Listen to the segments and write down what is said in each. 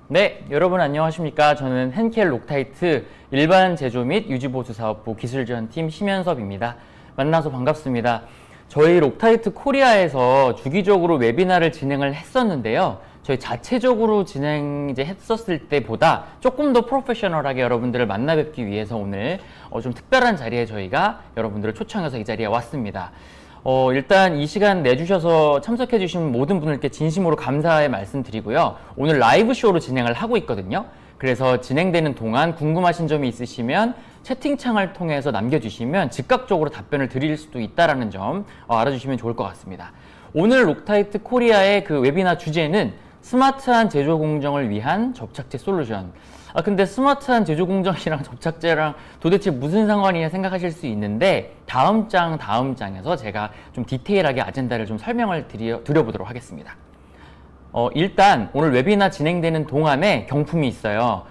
네, 여러분 안녕하십니까. 저는 henkel 록타이트 일반 제조 및 유지보수사업부 기술지원팀 심현섭입니다. 만나서 반갑습니다. 저희 록타이트 코리아에서 주기적으로 웨비나를 진행을 했었는데요. 저희 자체적으로 했었을 때보다 조금 더 프로페셔널하게 여러분들을 만나 뵙기 위해서 오늘 좀 특별한 자리에 저희가 여러분들을 초청해서 이 자리에 왔습니다. 일단 이 시간 내주셔서 참석해주신 모든 분들께 진심으로 감사의 말씀드리고요. 오늘 라이브 쇼로 진행을 하고 있거든요. 그래서 진행되는 동안 궁금하신 점이 있으시면 채팅창을 통해서 남겨주시면 즉각적으로 답변을 드릴 수도 있다는 점 알아주시면 좋을 것 같습니다. 오늘 록타이트 코리아의 그 웨비나 주제는 스마트한 제조 공정을 위한 접착제 솔루션. 근데 스마트한 제조 공정이랑 접착제랑 도대체 무슨 상관이냐 생각하실 수 있는데 다음 장에서 제가 좀 디테일하게 아젠다를 좀 설명을 드려보도록 하겠습니다. 일단 오늘 웨비나 진행되는 동안에 경품이 있어요.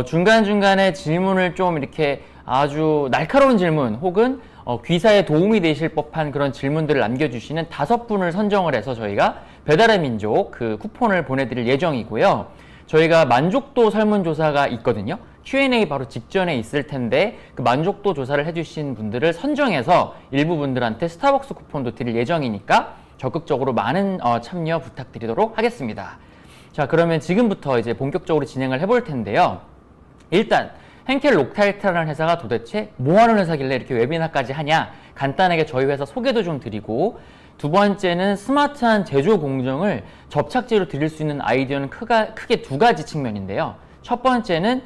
중간중간에 질문을 좀 이렇게 아주 날카로운 질문 혹은 귀사에 도움이 되실 법한 그런 질문들을 남겨주시는 5분을 선정을 해서 저희가 배달의 민족 그 쿠폰을 보내드릴 예정이고요. 저희가 만족도 설문조사가 있거든요. Q&A 바로 직전에 있을 텐데 그 만족도 조사를 해주신 분들을 선정해서 일부 분들한테 스타벅스 쿠폰도 드릴 예정이니까 적극적으로 많은 참여 부탁드리도록 하겠습니다. 자, 그러면 지금부터 이제 본격적으로 진행을 해볼 텐데요. 일단 henkel 록타이트라는 회사가 도대체 뭐 하는 회사길래 이렇게 웨비나까지 하냐, 간단하게 저희 회사 소개도 좀 드리고, 두 번째는 스마트한 제조 공정을 접착제로 드릴 수 있는 아이디어는 크게 2가지 측면인데요. 첫 번째는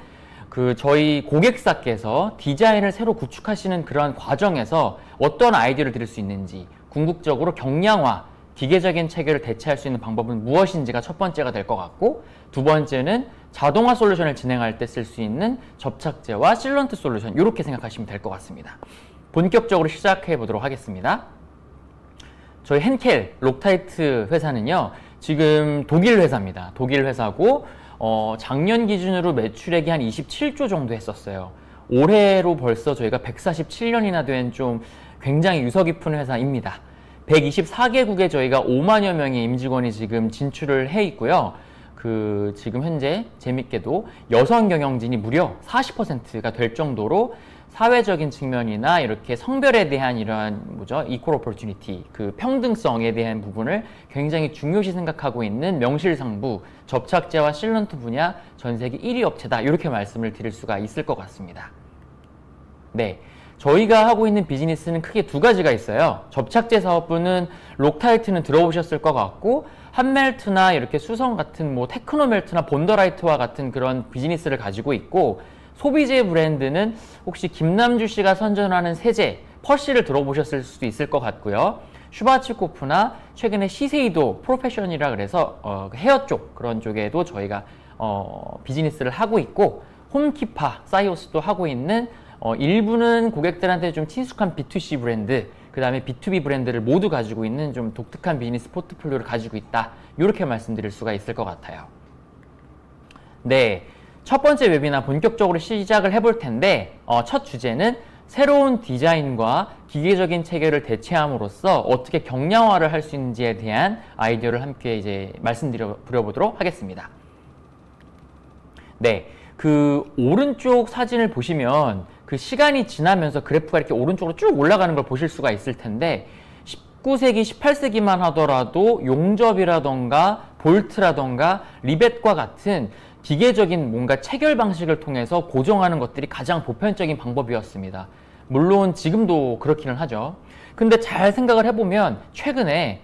저희 고객사께서 디자인을 새로 구축하시는 그런 과정에서 어떤 아이디어를 드릴 수 있는지, 궁극적으로 경량화, 기계적인 체계를 대체할 수 있는 방법은 무엇인지가 첫 번째가 될 것 같고, 두 번째는 자동화 솔루션을 진행할 때 쓸 수 있는 접착제와 실런트 솔루션, 이렇게 생각하시면 될 것 같습니다. 본격적으로 시작해 보도록 하겠습니다. 저희 henkel 록타이트 회사는요, 지금 독일 회사입니다. 독일 회사고 작년 기준으로 매출액이 한 27조 정도 했었어요. 올해로 벌써 저희가 147년이나 된 좀 굉장히 유서 깊은 회사입니다. 124개국에 저희가 5만여 명의 임직원이 지금 진출을 해 있고요. 지금 현재 재밌게도 여성 경영진이 무려 40%가 될 정도로 사회적인 측면이나 이렇게 성별에 대한 이러한 equal opportunity, 평등성에 대한 부분을 굉장히 중요시 생각하고 있는 명실상부 접착제와 실런트 분야 전 세계 1위 업체다, 이렇게 말씀을 드릴 수가 있을 것 같습니다. 네. 저희가 하고 있는 비즈니스는 크게 2가지가 있어요. 접착제 사업부는 록타이트는 들어보셨을 것 같고, 한멜트나 이렇게 수성 같은 테크노멜트나 본더라이트와 같은 그런 비즈니스를 가지고 있고, 소비재 브랜드는 혹시 김남주 씨가 선전하는 세제, 퍼시를 들어보셨을 수도 있을 것 같고요. 슈바츠코프나 최근에 시세이도 프로페션이라 그래서 헤어 쪽, 그런 쪽에도 저희가 비즈니스를 하고 있고, 홈키파, 사이오스도 하고 있는 일부는 고객들한테 좀 친숙한 B2C 브랜드, 그 다음에 B2B 브랜드를 모두 가지고 있는 좀 독특한 비즈니스 포트폴리오를 가지고 있다, 이렇게 말씀드릴 수가 있을 것 같아요. 네, 첫 번째 웨비나 본격적으로 시작을 해볼 텐데, 첫 주제는 새로운 디자인과 기계적인 체계를 대체함으로써 어떻게 경량화를 할 수 있는지에 대한 아이디어를 함께 이제 말씀드려보도록 하겠습니다. 네, 오른쪽 사진을 보시면 시간이 지나면서 그래프가 이렇게 오른쪽으로 쭉 올라가는 걸 보실 수가 있을 텐데, 19세기, 18세기만 하더라도 용접이라던가 볼트라던가 리벳과 같은 기계적인 뭔가 체결 방식을 통해서 고정하는 것들이 가장 보편적인 방법이었습니다. 물론 지금도 그렇기는 하죠. 근데 잘 생각을 해보면 최근에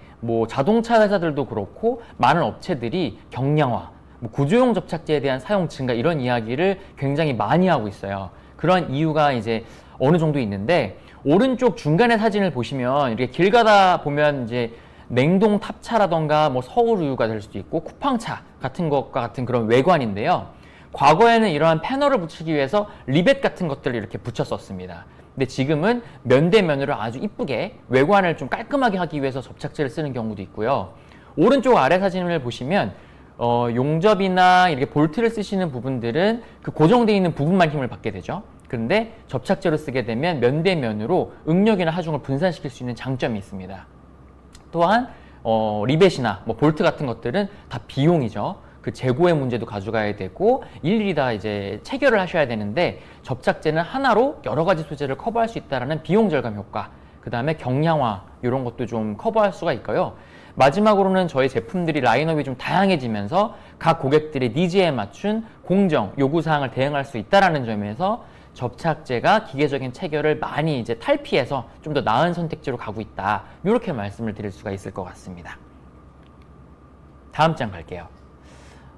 자동차 회사들도 그렇고 많은 업체들이 경량화, 구조용 접착제에 대한 사용 증가, 이런 이야기를 굉장히 많이 하고 있어요. 그런 이유가 이제 어느 정도 있는데, 오른쪽 중간의 사진을 보시면 이렇게 길 가다 보면 이제 냉동 탑차라던가 서울 우유가 될 수도 있고 쿠팡차 같은 것과 같은 그런 외관인데요. 과거에는 이러한 패널을 붙이기 위해서 리벳 같은 것들을 이렇게 붙였었습니다. 근데 지금은 면대면으로 아주 이쁘게 외관을 좀 깔끔하게 하기 위해서 접착제를 쓰는 경우도 있고요. 오른쪽 아래 사진을 보시면 용접이나 이렇게 볼트를 쓰시는 부분들은 고정되어 있는 부분만 힘을 받게 되죠. 그런데 접착제로 쓰게 되면 면대면으로 응력이나 하중을 분산시킬 수 있는 장점이 있습니다. 또한 리벳이나 볼트 같은 것들은 다 비용이죠. 그 재고의 문제도 가져가야 되고 일일이 다 이제 체결을 하셔야 되는데 접착제는 하나로 여러 가지 소재를 커버할 수 있다는 비용 절감 효과, 그 다음에 경량화 이런 것도 좀 커버할 수가 있고요. 마지막으로는 저희 제품들이 라인업이 좀 다양해지면서 각 고객들의 니즈에 맞춘 공정, 요구사항을 대응할 수 있다는 점에서 접착제가 기계적인 체결을 많이 이제 탈피해서 좀 더 나은 선택지로 가고 있다. 이렇게 말씀을 드릴 수가 있을 것 같습니다. 다음 장 갈게요.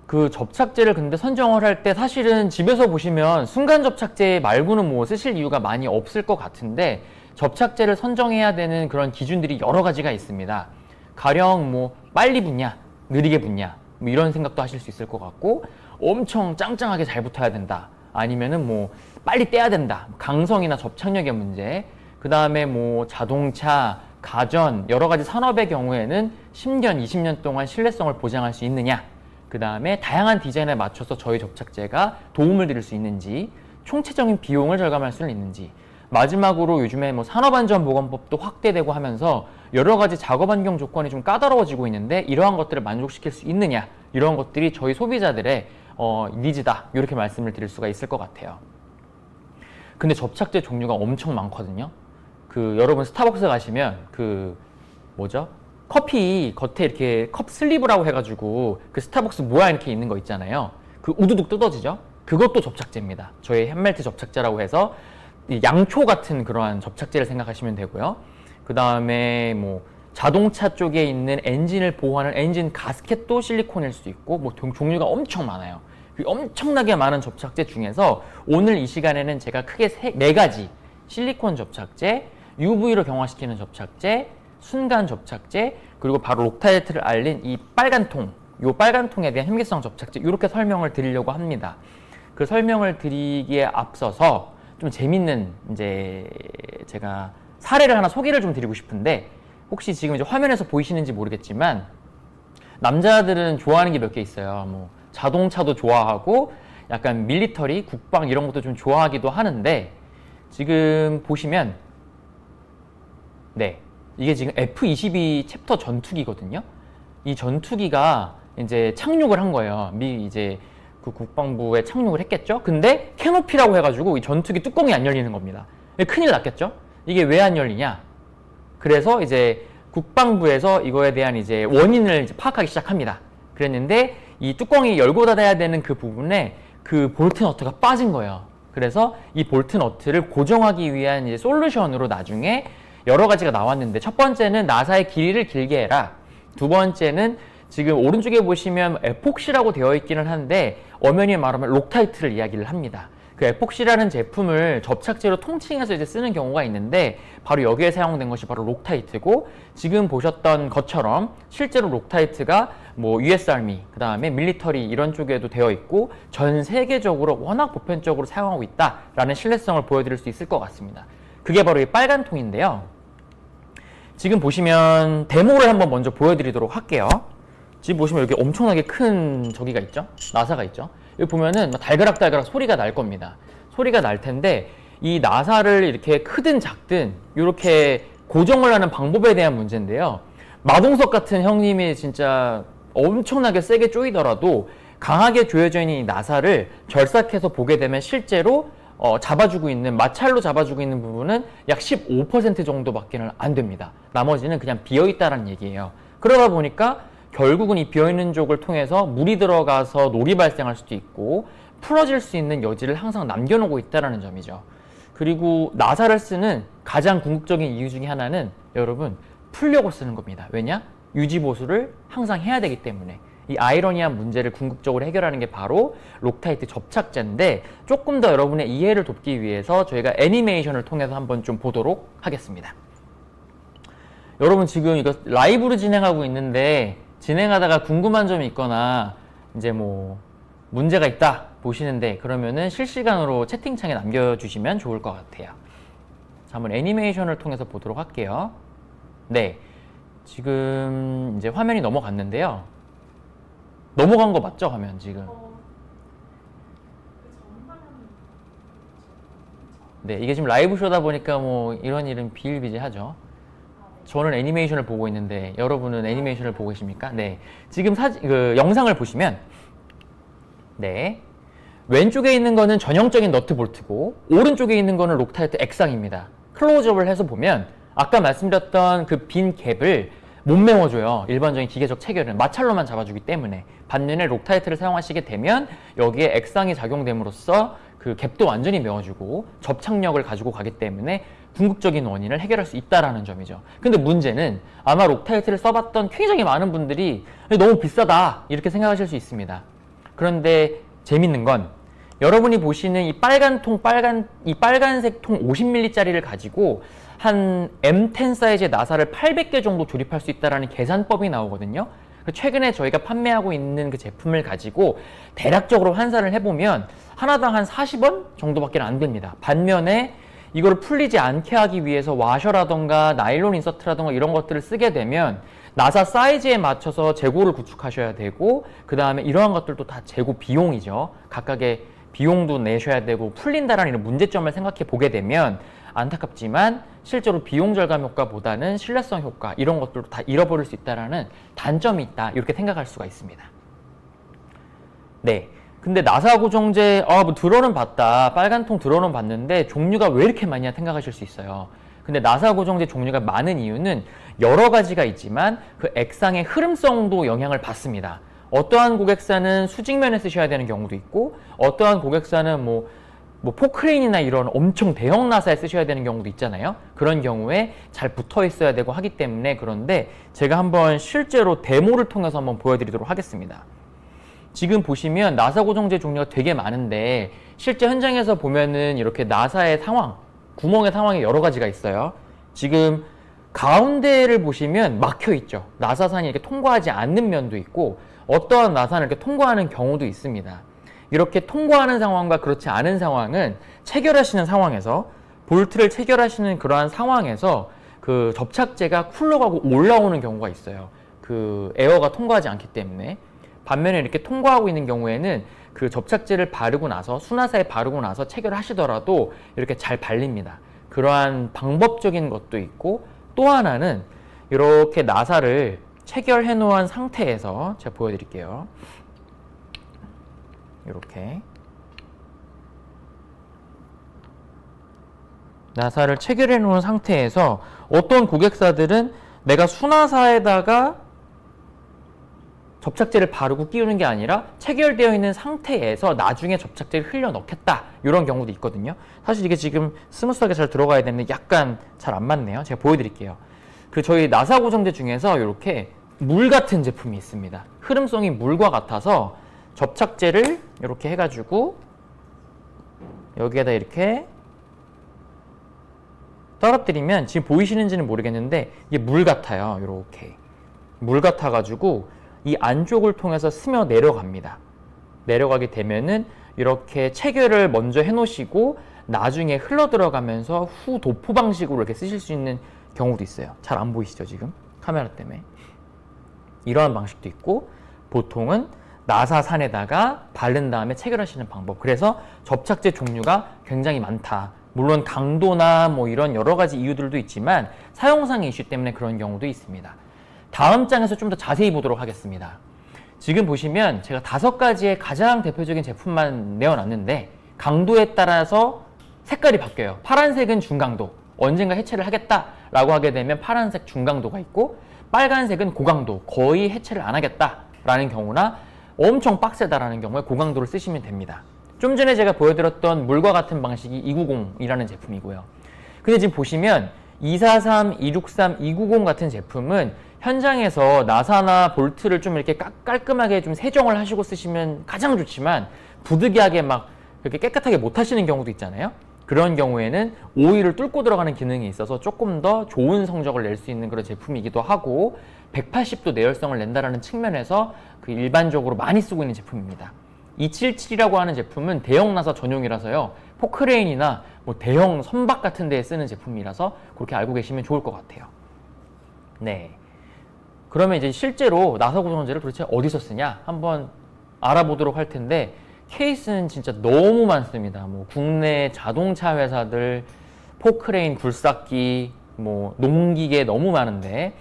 그 접착제를 근데 선정을 할 때 사실은 집에서 보시면 순간 접착제 말고는 뭐 쓰실 이유가 많이 없을 것 같은데 접착제를 선정해야 되는 그런 기준들이 여러 가지가 있습니다. 가령 뭐 빨리 붙냐, 느리게 붙냐, 뭐 이런 생각도 하실 수 있을 것 같고 엄청 짱짱하게 잘 붙어야 된다. 아니면은 뭐 빨리 떼야 된다. 강성이나 접착력의 문제. 그 다음에 뭐 자동차, 가전, 여러 가지 산업의 경우에는 10년, 20년 동안 신뢰성을 보장할 수 있느냐. 그 다음에 다양한 디자인에 맞춰서 저희 접착제가 도움을 드릴 수 있는지, 총체적인 비용을 절감할 수 있는지, 마지막으로 요즘에 뭐 산업안전보건법도 확대되고 하면서 여러 가지 작업 환경 조건이 좀 까다로워지고 있는데 이러한 것들을 만족시킬 수 있느냐, 이런 것들이 저희 소비자들의 니즈다, 이렇게 말씀을 드릴 수가 있을 것 같아요. 근데 접착제 종류가 엄청 많거든요. 그 여러분 스타벅스 가시면 그 뭐죠? 커피 겉에 이렇게 컵 슬리브라고 해가지고 그 스타벅스 모양 이렇게 있는 거 있잖아요. 그 우두둑 뜯어지죠? 그것도 접착제입니다. 저희 햄멜트 접착제라고 해서 양초 같은 그러한 접착제를 생각하시면 되고요. 그 다음에 뭐 자동차 쪽에 있는 엔진을 보호하는 엔진 가스켓도 실리콘일 수 있고 뭐 종류가 엄청 많아요. 그 엄청나게 많은 접착제 중에서 오늘 이 시간에는 제가 크게 네 가지 실리콘 접착제, UV로 경화시키는 접착제, 순간 접착제, 그리고 바로 록타이트를 알린 이 빨간 통, 이 빨간 통에 대한 현기성 접착제 이렇게 설명을 드리려고 합니다. 그 설명을 드리기에 앞서서 좀 재밌는 이제 제가 사례를 하나 소개를 좀 드리고 싶은데 혹시 지금 이제 화면에서 보이시는지 모르겠지만 남자들은 좋아하는 게 몇 개 있어요. 뭐 자동차도 좋아하고 약간 밀리터리, 국방 이런 것도 좀 좋아하기도 하는데 지금 보시면 네, 이게 지금 F-22 챕터 전투기거든요. 이 전투기가 이제 착륙을 한 거예요. 이제 그 국방부에 착륙을 했겠죠. 근데 캐노피라고 해가지고 이 전투기 뚜껑이 안 열리는 겁니다. 큰일 났겠죠. 이게 왜 안 열리냐? 그래서 이제 국방부에서 이거에 대한 이제 원인을 이제 파악하기 시작합니다. 그랬는데 이 뚜껑이 열고 닫아야 되는 그 부분에 그 볼트 너트가 빠진 거예요. 그래서 이 볼트 너트를 고정하기 위한 이제 솔루션으로 나중에 여러 가지가 나왔는데 첫 번째는 나사의 길이를 길게 해라. 두 번째는 지금 오른쪽에 보시면 에폭시라고 되어 있기는 한데 엄연히 말하면 록타이트를 이야기를 합니다. 그 에폭시라는 제품을 접착제로 통칭해서 이제 쓰는 경우가 있는데 바로 여기에 사용된 것이 바로 록타이트고 지금 보셨던 것처럼 실제로 록타이트가 뭐 US 아미, 그 다음에 밀리터리 이런 쪽에도 되어 있고 전 세계적으로 워낙 보편적으로 사용하고 있다라는 신뢰성을 보여드릴 수 있을 것 같습니다. 그게 바로 이 빨간 통인데요. 지금 보시면 데모를 한번 먼저 보여드리도록 할게요. 지금 보시면 여기 엄청나게 큰 저기가 있죠? 나사가 있죠? 여기 보면은 달그락달그락 소리가 날 겁니다. 소리가 날 텐데 이 나사를 이렇게 크든 작든 이렇게 고정을 하는 방법에 대한 문제인데요. 마동석 같은 형님이 진짜 엄청나게 세게 조이더라도 강하게 조여져 있는 이 나사를 절삭해서 보게 되면 실제로 잡아주고 있는, 마찰로 잡아주고 있는 부분은 약 15% 정도밖에 안 됩니다. 나머지는 그냥 비어있다는 얘기예요. 그러다 보니까 결국은 이 비어있는 쪽을 통해서 물이 들어가서 녹이 발생할 수도 있고 풀어질 수 있는 여지를 항상 남겨놓고 있다는 점이죠. 그리고 나사를 쓰는 가장 궁극적인 이유 중에 하나는 여러분 풀려고 쓰는 겁니다. 왜냐? 유지보수를 항상 해야 되기 때문에. 이 아이러니한 문제를 궁극적으로 해결하는 게 바로 록타이트 접착제인데 조금 더 여러분의 이해를 돕기 위해서 저희가 애니메이션을 통해서 한번 좀 보도록 하겠습니다. 여러분 지금 이거 라이브로 진행하고 있는데 진행하다가 궁금한 점이 있거나 이제 뭐 문제가 있다 보시는데 그러면은 실시간으로 채팅창에 남겨주시면 좋을 것 같아요. 자, 한번 애니메이션을 통해서 보도록 할게요. 네, 지금 이제 화면이 넘어갔는데요. 넘어간 거 맞죠? 화면 지금. 네, 이게 지금 라이브 쇼다 보니까 뭐 이런 일은 비일비재하죠. 저는 애니메이션을 보고 있는데 여러분은 애니메이션을 보고 계십니까? 네, 지금 그 영상을 보시면 네. 왼쪽에 있는 거는 전형적인 너트 볼트고 오른쪽에 있는 거는 록타이트 액상입니다. 클로즈업을 해서 보면 아까 말씀드렸던 그 빈 갭을 못 메워줘요. 일반적인 기계적 체결은 마찰로만 잡아주기 때문에. 반면에 록타이트를 사용하시게 되면 여기에 액상이 작용됨으로써 그 갭도 완전히 메워주고 접착력을 가지고 가기 때문에 궁극적인 원인을 해결할 수 있다는 점이죠. 근데 문제는 아마 록타이트를 써봤던 굉장히 많은 분들이 너무 비싸다 이렇게 생각하실 수 있습니다. 그런데 재밌는 건 여러분이 보시는 이 빨간색 통 50ml짜리를 가지고 한 M10 사이즈의 나사를 800개 정도 조립할 수 있다는 계산법이 나오거든요. 최근에 저희가 판매하고 있는 그 제품을 가지고 대략적으로 환산을 해보면 하나당 한 40원 정도밖에 안 됩니다. 반면에 이거를 풀리지 않게 하기 위해서 와셔라던가 나일론 인서트라던가 이런 것들을 쓰게 되면 나사 사이즈에 맞춰서 재고를 구축하셔야 되고 그 다음에 이러한 것들도 다 재고 비용이죠. 각각의 비용도 내셔야 되고 풀린다라는 이런 문제점을 생각해 보게 되면 안타깝지만 실제로 비용 절감 효과보다는 신뢰성 효과 이런 것들도 다 잃어버릴 수 있다는 단점이 있다 이렇게 생각할 수가 있습니다. 네. 근데 나사 고정제 뭐 들어는 봤다. 빨간 통 들어는 봤는데 종류가 왜 이렇게 많냐 생각하실 수 있어요. 근데 나사 고정제 종류가 많은 이유는 여러 가지가 있지만 그 액상의 흐름성도 영향을 받습니다. 어떠한 고객사는 수직면에 쓰셔야 되는 경우도 있고 어떠한 고객사는 뭐 포크레인이나 이런 엄청 대형 나사에 쓰셔야 되는 경우도 있잖아요. 그런 경우에 잘 붙어 있어야 되고 하기 때문에 그런데 제가 한번 실제로 데모를 통해서 한번 보여드리도록 하겠습니다. 지금 보시면 나사 고정제 종류가 되게 많은데 실제 현장에서 보면은 이렇게 나사의 상황, 구멍의 상황이 여러 가지가 있어요. 지금 가운데를 보시면 막혀 있죠. 나사산이 이렇게 통과하지 않는 면도 있고 어떠한 나사는 이렇게 통과하는 경우도 있습니다. 이렇게 통과하는 상황과 그렇지 않은 상황은 체결하시는 상황에서 볼트를 체결하시는 그러한 상황에서 그 접착제가 쿨러가고 올라오는 경우가 있어요. 그 에어가 통과하지 않기 때문에. 반면에 이렇게 통과하고 있는 경우에는 그 접착제를 바르고 나서 수나사에 바르고 나서 체결하시더라도 이렇게 잘 발립니다. 그러한 방법적인 것도 있고 또 하나는 이렇게 나사를 체결해 놓은 상태에서 제가 보여드릴게요. 이렇게 나사를 체결해 놓은 상태에서 어떤 고객사들은 내가 수나사에다가 접착제를 바르고 끼우는 게 아니라 체결되어 있는 상태에서 나중에 접착제를 흘려 넣겠다 이런 경우도 있거든요. 사실 이게 지금 스무스하게 잘 들어가야 되는데 약간 잘 안 맞네요. 제가 보여드릴게요. 그 저희 나사 고정제 중에서 이렇게 물 같은 제품이 있습니다. 흐름성이 물과 같아서 접착제를 이렇게 해가지고 여기에다 이렇게 떨어뜨리면 지금 보이시는지는 모르겠는데 이게 물 같아요. 이렇게 물 같아가지고 이 안쪽을 통해서 스며 내려갑니다. 내려가게 되면은 이렇게 체결을 먼저 해놓으시고 나중에 흘러 들어가면서 후 도포 방식으로 이렇게 쓰실 수 있는 경우도 있어요. 잘 안 보이시죠 지금 카메라 때문에. 이러한 방식도 있고 보통은 나사산에다가 바른 다음에 체결하시는 방법. 그래서 접착제 종류가 굉장히 많다. 물론 강도나 뭐 이런 여러 가지 이유들도 있지만 사용상의 이슈 때문에 그런 경우도 있습니다. 다음 장에서 좀 더 자세히 보도록 하겠습니다. 지금 보시면 제가 5가지의 가장 대표적인 제품만 내어놨는데 강도에 따라서 색깔이 바뀌어요. 파란색은 중강도, 언젠가 해체를 하겠다라고 하게 되면 파란색 중강도가 있고 빨간색은 고강도, 거의 해체를 안 하겠다라는 경우나 엄청 빡세다라는 경우에 고강도를 쓰시면 됩니다. 좀 전에 제가 보여드렸던 물과 같은 방식이 290이라는 제품이고요. 근데 지금 보시면 243, 263, 290 같은 제품은 현장에서 나사나 볼트를 좀 이렇게 깔끔하게 좀 세정을 하시고 쓰시면 가장 좋지만 부득이하게 막 이렇게 깨끗하게 못 하시는 경우도 있잖아요. 그런 경우에는 오일을 뚫고 들어가는 기능이 있어서 조금 더 좋은 성적을 낼 수 있는 그런 제품이기도 하고 180도 내열성을 낸다라는 측면에서 그 일반적으로 많이 쓰고 있는 제품입니다. 277이라고 하는 제품은 대형 나사 전용이라서요. 포크레인이나 뭐 대형 선박 같은 데에 쓰는 제품이라서 그렇게 알고 계시면 좋을 것 같아요. 네. 그러면 이제 실제로 나사 고정제를 도대체 어디서 쓰냐 한번 알아보도록 할 텐데 케이스는 진짜 너무 많습니다. 뭐 국내 자동차 회사들, 포크레인, 굴삭기, 뭐 농기계 너무 많은데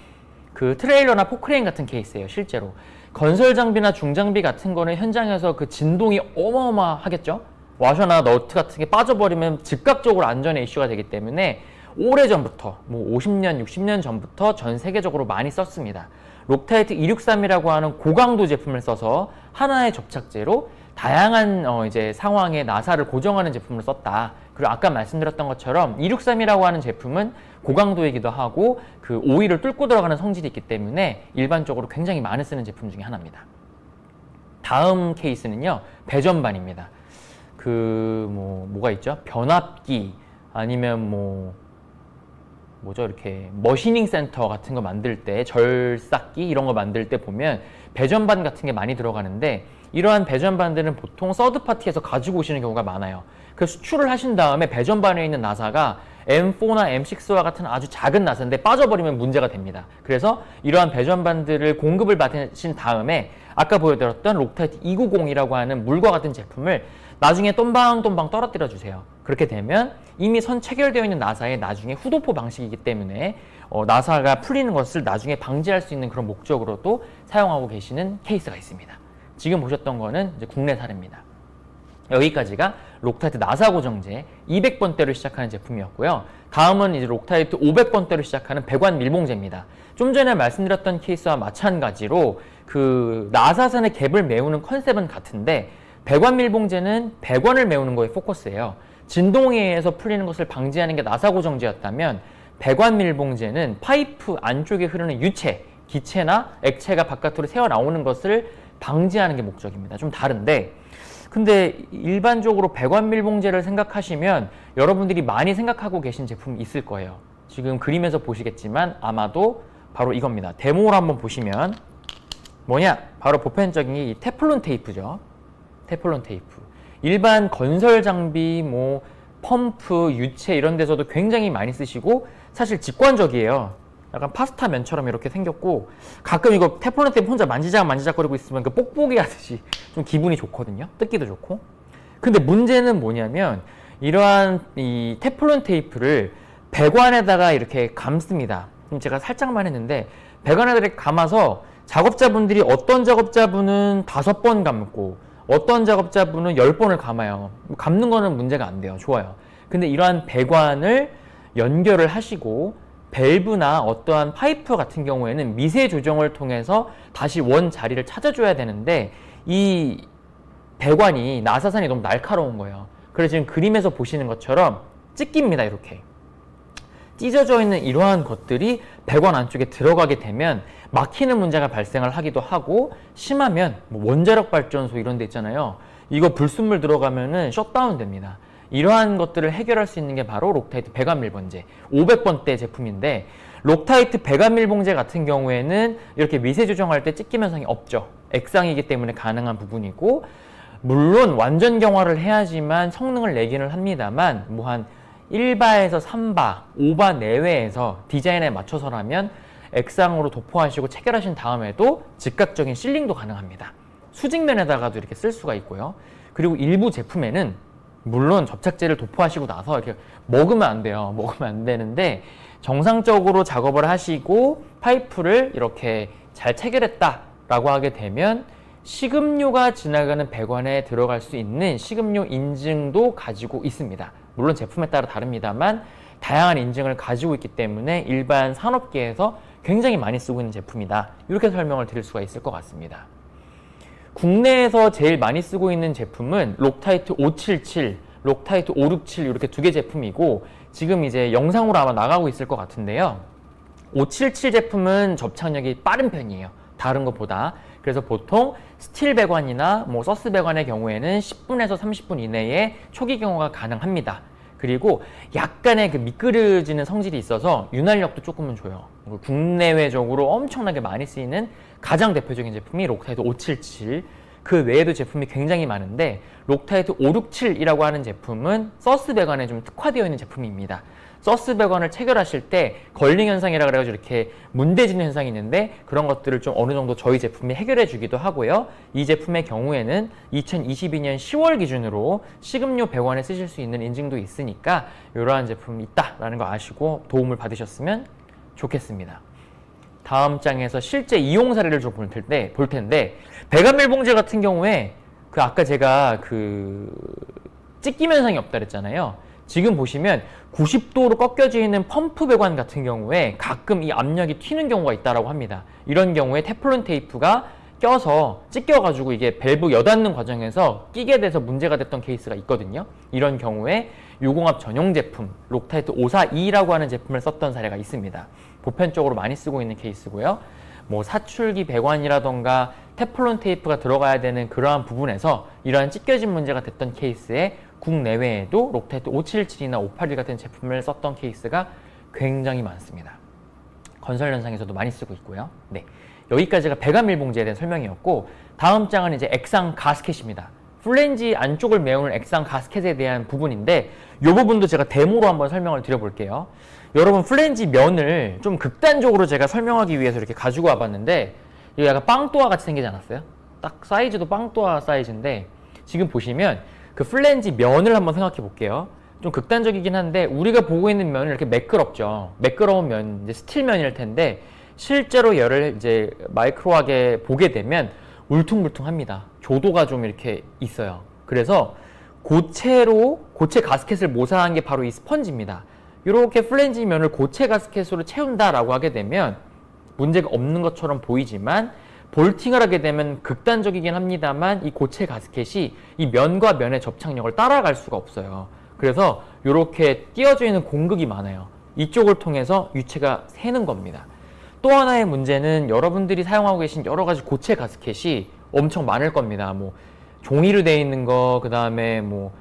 그 트레일러나 포크레인 같은 케이스예요. 실제로 건설 장비나 중장비 같은 거는 현장에서 그 진동이 어마어마하겠죠. 와셔나 너트 같은 게 빠져버리면 즉각적으로 안전에 이슈가 되기 때문에 오래전부터 뭐 50년, 60년 전부터 전 세계적으로 많이 썼습니다. 록타이트 263이라고 하는 고강도 제품을 써서 하나의 접착제로 다양한 이제 상황에 나사를 고정하는 제품을 썼다. 그리고 아까 말씀드렸던 것처럼 263이라고 하는 제품은 고강도이기도 하고 그 오일을 뚫고 들어가는 성질이 있기 때문에 일반적으로 굉장히 많이 쓰는 제품 중에 하나입니다. 다음 케이스는요, 배전반입니다. 뭐가 있죠? 변압기 아니면 뭐죠? 이렇게 머시닝 센터 같은 거 만들 때, 절삭기 이런 거 만들 때 보면 배전반 같은 게 많이 들어가는데, 이러한 배전반들은 보통 서드파티에서 가지고 오시는 경우가 많아요. 그 수출을 하신 다음에 배전반에 있는 나사가 M4나 M6와 같은 아주 작은 나사인데 빠져버리면 문제가 됩니다. 그래서 이러한 배전반들을 공급을 받으신 다음에 아까 보여드렸던 록타이트 290이라고 하는 물과 같은 제품을 나중에 똠방똠방 떨어뜨려 주세요. 그렇게 되면 이미 선 체결되어 있는 나사에 나중에 후도포 방식이기 때문에 나사가 풀리는 것을 나중에 방지할 수 있는 그런 목적으로도 사용하고 계시는 케이스가 있습니다. 지금 보셨던 거는 이제 국내 사례입니다. 여기까지가 록타이트 나사 고정제 200번대로 시작하는 제품이었고요. 다음은 이제 록타이트 500번대로 시작하는 배관 밀봉제입니다. 좀 전에 말씀드렸던 케이스와 마찬가지로 그 나사선의 갭을 메우는 컨셉은 같은데, 배관 밀봉제는 배관을 메우는 거에 포커스예요. 진동에 의해서 풀리는 것을 방지하는 게 나사 고정제였다면, 배관 밀봉제는 파이프 안쪽에 흐르는 유체, 기체나 액체가 바깥으로 새어 나오는 것을 방지하는 게 목적입니다. 좀 다른데, 근데 일반적으로 배관 밀봉제를 생각하시면 여러분들이 많이 생각하고 계신 제품이 있을 거예요. 지금 그림에서 보시겠지만 아마도 바로 이겁니다. 데모를 한번 보시면 뭐냐? 바로 보편적인 이 테플론 테이프죠. 테플론 테이프. 일반 건설 장비, 펌프, 유체 이런 데서도 굉장히 많이 쓰시고 사실 직관적이에요. 약간 파스타 면처럼 이렇게 생겼고, 가끔 이거 테플론 테이프 혼자 만지작거리고 있으면 그 뽁뽁이 하듯이 좀 기분이 좋거든요. 뜯기도 좋고. 근데 문제는 뭐냐면 이러한 이 테플론 테이프를 배관에다가 이렇게 감습니다. 제가 살짝만 했는데 배관에다가 감아서 작업자분들이 어떤 작업자분은 5번 감고 어떤 작업자분은 10번을 감아요. 감는 거는 문제가 안 돼요. 좋아요. 근데 이러한 배관을 연결을 하시고 밸브나 어떠한 파이프 같은 경우에는 미세 조정을 통해서 다시 원 자리를 찾아줘야 되는데, 이 배관이 나사선이 너무 날카로운 거예요. 그래서 지금 그림에서 보시는 것처럼 찢깁니다. 이렇게 찢어져 있는 이러한 것들이 배관 안쪽에 들어가게 되면 막히는 문제가 발생을 하기도 하고, 심하면 원자력 발전소 이런 데 있잖아요. 이거 불순물 들어가면은 셧다운 됩니다. 이러한 것들을 해결할 수 있는 게 바로 록타이트 배관 밀봉제 500번대 제품인데, 록타이트 배관 밀봉제 같은 경우에는 이렇게 미세 조정할 때 찢김 현상이 없죠. 액상이기 때문에 가능한 부분이고, 물론 완전 경화를 해야지만 성능을 내기는 합니다만 한 1바에서 3바, 5바 내외에서 디자인에 맞춰서라면 액상으로 도포하시고 체결하신 다음에도 즉각적인 실링도 가능합니다. 수직면에다가도 이렇게 쓸 수가 있고요. 그리고 일부 제품에는 물론 접착제를 도포하시고 나서 이렇게 먹으면 안 돼요. 먹으면 안 되는데, 정상적으로 작업을 하시고 파이프를 이렇게 잘 체결했다라고 하게 되면 식음료가 지나가는 배관에 들어갈 수 있는 식음료 인증도 가지고 있습니다. 물론 제품에 따라 다릅니다만 다양한 인증을 가지고 있기 때문에 일반 산업계에서 굉장히 많이 쓰고 있는 제품이다. 이렇게 설명을 드릴 수가 있을 것 같습니다. 국내에서 제일 많이 쓰고 있는 제품은 록타이트 577, 록타이트 567 이렇게 2개 제품이고, 지금 이제 영상으로 아마 나가고 있을 것 같은데요. 577 제품은 접착력이 빠른 편이에요. 다른 것보다. 그래서 보통 스틸 배관이나 서스 배관의 경우에는 10분에서 30분 이내에 초기 경화가 가능합니다. 그리고 약간의 그 미끄러지는 성질이 있어서 윤활력도 조금은 줘요. 국내외적으로 엄청나게 많이 쓰이는 가장 대표적인 제품이 록타이트 577. 그 외에도 제품이 굉장히 많은데, 록타이트 567이라고 하는 제품은 서스 배관에 좀 특화되어 있는 제품입니다. 서스 배관을 체결하실 때 걸링 현상이라 그래가지고 이렇게 문대지는 현상이 있는데, 그런 것들을 좀 어느 정도 저희 제품이 해결해 주기도 하고요. 이 제품의 경우에는 2022년 10월 기준으로 식음료 배관에 쓰실 수 있는 인증도 있으니까 이러한 제품이 있다라는 거 아시고 도움을 받으셨으면 좋겠습니다. 다음 장에서 실제 이용 사례를 좀 볼 텐데 배관밀봉제 같은 경우에 그 아까 제가 그 찢김 현상이 없다 그랬잖아요. 지금 보시면 90도로 꺾여져 있는 펌프 배관 같은 경우에 가끔 이 압력이 튀는 경우가 있다고 합니다. 이런 경우에 테플론 테이프가 껴서 찢겨가지고 이게 밸브 여닫는 과정에서 끼게 돼서 문제가 됐던 케이스가 있거든요. 이런 경우에 유공압 전용 제품 록타이트 542라고 하는 제품을 썼던 사례가 있습니다. 보편적으로 많이 쓰고 있는 케이스고요. 뭐 사출기 배관이라던가 테플론 테이프가 들어가야 되는 그러한 부분에서 이러한 찢겨진 문제가 됐던 케이스에 국내외에도 록타이트 577이나 581 같은 제품을 썼던 케이스가 굉장히 많습니다. 건설 현상에서도 많이 쓰고 있고요. 네, 여기까지가 배관밀봉제에 대한 설명이었고 다음 장은 이제 액상 가스켓입니다. 플랜지 안쪽을 메우는 액상 가스켓에 대한 부분인데 이 부분도 제가 데모로 한번 설명을 드려볼게요. 여러분 플랜지 면을 좀 극단적으로 제가 설명하기 위해서 이렇게 가지고 와봤는데 이거 약간 빵또아 같이 생기지 않았어요? 딱 사이즈도 빵또아 사이즈인데 지금 보시면 그 플랜지 면을 한번 생각해 볼게요. 좀 극단적이긴 한데 우리가 보고 있는 면은 이렇게 매끄럽죠. 매끄러운 면, 이제 스틸면일 텐데 실제로 열을 이제 마이크로하게 보게 되면 울퉁불퉁합니다. 조도가 좀 이렇게 있어요. 그래서 고체 가스켓을 모사한 게 바로 이 스펀지입니다. 이렇게 플랜지 면을 고체 가스켓으로 채운다라고 하게 되면 문제가 없는 것처럼 보이지만 볼팅을 하게 되면 극단적이긴 합니다만 이 고체 가스켓이 이 면과 면의 접착력을 따라갈 수가 없어요. 그래서 이렇게 띄어져 있는 공극이 많아요. 이쪽을 통해서 유체가 새는 겁니다. 또 하나의 문제는 여러분들이 사용하고 계신 여러 가지 고체 가스켓이 엄청 많을 겁니다. 뭐 종이로 되어 있는 거, 그 다음에 뭐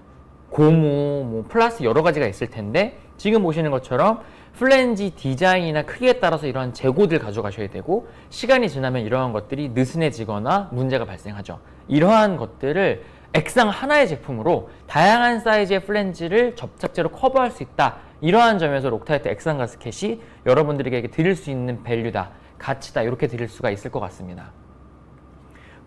고무, 뭐 플라스틱 여러 가지가 있을 텐데 지금 보시는 것처럼 플랜지 디자인이나 크기에 따라서 이러한 재고들 가져가셔야 되고 시간이 지나면 이러한 것들이 느슨해지거나 문제가 발생하죠. 이러한 것들을 액상 하나의 제품으로 다양한 사이즈의 플랜지를 접착제로 커버할 수 있다. 이러한 점에서 록타이트 액상 가스켓이 여러분들에게 드릴 수 있는 밸류다, 가치다 이렇게 드릴 수가 있을 것 같습니다.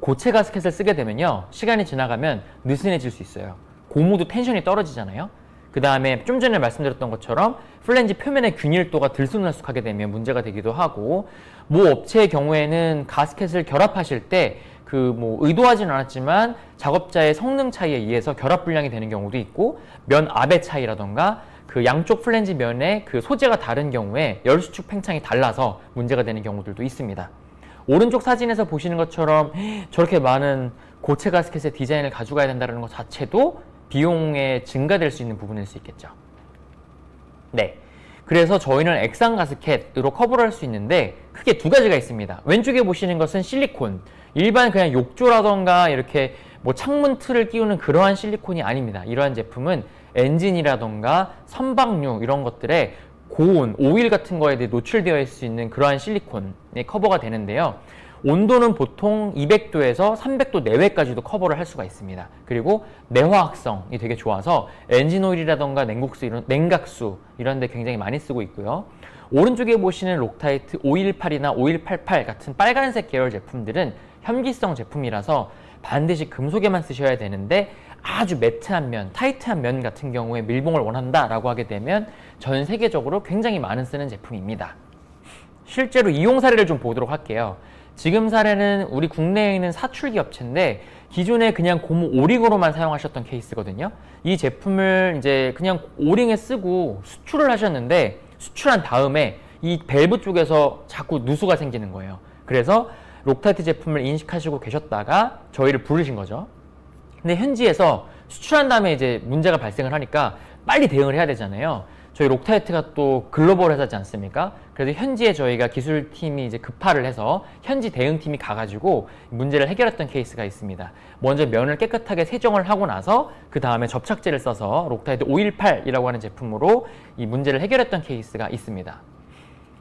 고체 가스켓을 쓰게 되면요 시간이 지나가면 느슨해질 수 있어요. 고무도 텐션이 떨어지잖아요. 그 다음에 좀 전에 말씀드렸던 것처럼 플랜지 표면의 균일도가 들쑥날쑥하게 되면 문제가 되기도 하고 모 업체의 경우에는 가스켓을 결합하실 때 그 뭐 의도하진 않았지만 작업자의 성능 차이에 의해서 결합 불량이 되는 경우도 있고 면 압의 차이라던가 그 양쪽 플랜지 면의 그 소재가 다른 경우에 열수축 팽창이 달라서 문제가 되는 경우들도 있습니다. 오른쪽 사진에서 보시는 것처럼 저렇게 많은 고체 가스켓의 디자인을 가져가야 된다는 것 자체도 비용에 증가될 수 있는 부분일 수 있겠죠. 네, 그래서 저희는 액상 가스켓으로 커버를 할 수 있는데 크게 두 가지가 있습니다. 왼쪽에 보시는 것은 실리콘, 일반 그냥 욕조라던가 이렇게 뭐 창문 틀을 끼우는 그러한 실리콘이 아닙니다. 이러한 제품은 엔진이라던가 선박류 이런 것들에 고온, 오일 같은 거에 노출되어 있을 수 있는 그러한 실리콘이 커버가 되는데요. 온도는 보통 200도에서 300도 내외까지도 커버를 할 수가 있습니다. 그리고 내화학성이 되게 좋아서 엔진 오일이라던가 냉각수 이런 데 굉장히 많이 쓰고 있고요. 오른쪽에 보시는 록타이트 518이나 5188 같은 빨간색 계열 제품들은 현기성 제품이라서 반드시 금속에만 쓰셔야 되는데 아주 매트한 면, 타이트한 면 같은 경우에 밀봉을 원한다라고 하게 되면 전 세계적으로 굉장히 많은 쓰는 제품입니다. 실제로 이용 사례를 좀 보도록 할게요. 지금 사례는 우리 국내에 있는 사출기 업체인데 기존에 그냥 고무 오링으로만 사용하셨던 케이스거든요. 이 제품을 이제 그냥 오링에 쓰고 수출을 하셨는데 수출한 다음에 이 밸브 쪽에서 자꾸 누수가 생기는 거예요. 그래서 록타이트 제품을 인식하시고 계셨다가 저희를 부르신 거죠. 근데 현지에서 수출한 다음에 이제 문제가 발생을 하니까 빨리 대응을 해야 되잖아요. 저희 록타이트가 또 글로벌 회사지 않습니까? 그래서 현지에 저희가 기술팀이 이제 급파를 해서 현지 대응팀이 가가지고 문제를 해결했던 케이스가 있습니다. 먼저 면을 깨끗하게 세정을 하고 나서 그 다음에 접착제를 써서 록타이트 518이라고 하는 제품으로 이 문제를 해결했던 케이스가 있습니다.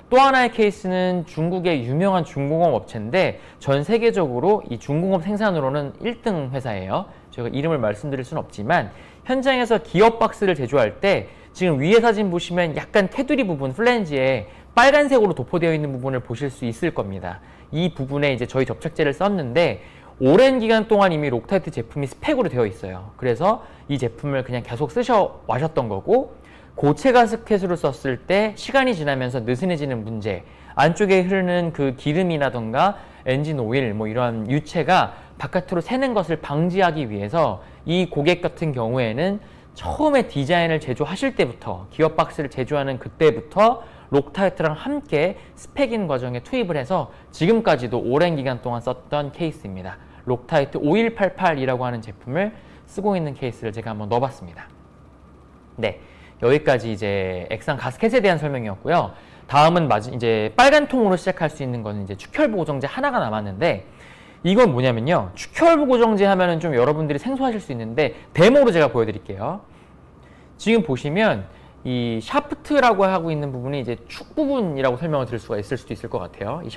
또 하나의 케이스는 중국의 유명한 중공업 업체인데 전 세계적으로 이 중공업 생산으로는 1등 회사예요. 제가 이름을 말씀드릴 수는 없지만 현장에서 기업 박스를 제조할 때 지금 위에 사진 보시면 약간 테두리 부분 플랜지에 빨간색으로 도포되어 있는 부분을 보실 수 있을 겁니다. 이 부분에 이제 저희 접착제를 썼는데 오랜 기간 동안 이미 록타이트 제품이 스펙으로 되어 있어요. 그래서 이 제품을 그냥 계속 쓰셔 와셨던 거고 고체 가스켓으로 썼을 때 시간이 지나면서 느슨해지는 문제, 안쪽에 흐르는 그 기름이라던가 엔진 오일 뭐 이러한 유체가 바깥으로 새는 것을 방지하기 위해서 이 고객 같은 경우에는 처음에 디자인을 제조하실 때부터, 기어박스를 제조하는 그때부터 록타이트랑 함께 스펙인 과정에 투입을 해서 지금까지도 오랜 기간 동안 썼던 케이스입니다. 록타이트 5188이라고 하는 제품을 쓰고 있는 케이스를 제가 한번 넣어봤습니다. 네, 여기까지 이제 액상 가스켓에 대한 설명이었고요. 다음은 이제 빨간 통으로 시작할 수 있는 거는 이제 축혈부 고정제 하나가 남았는데, 이건 뭐냐면요, 축혈부 고정제 하면은 좀 여러분들이 생소하실 수 있는데 데모로 제가 보여드릴게요. 지금 보시면 이 샤프트라고 하고 있는 부분이 이제 축 부분이라고 설명을 드릴 수가 있을 수도 있을 것 같아요. 이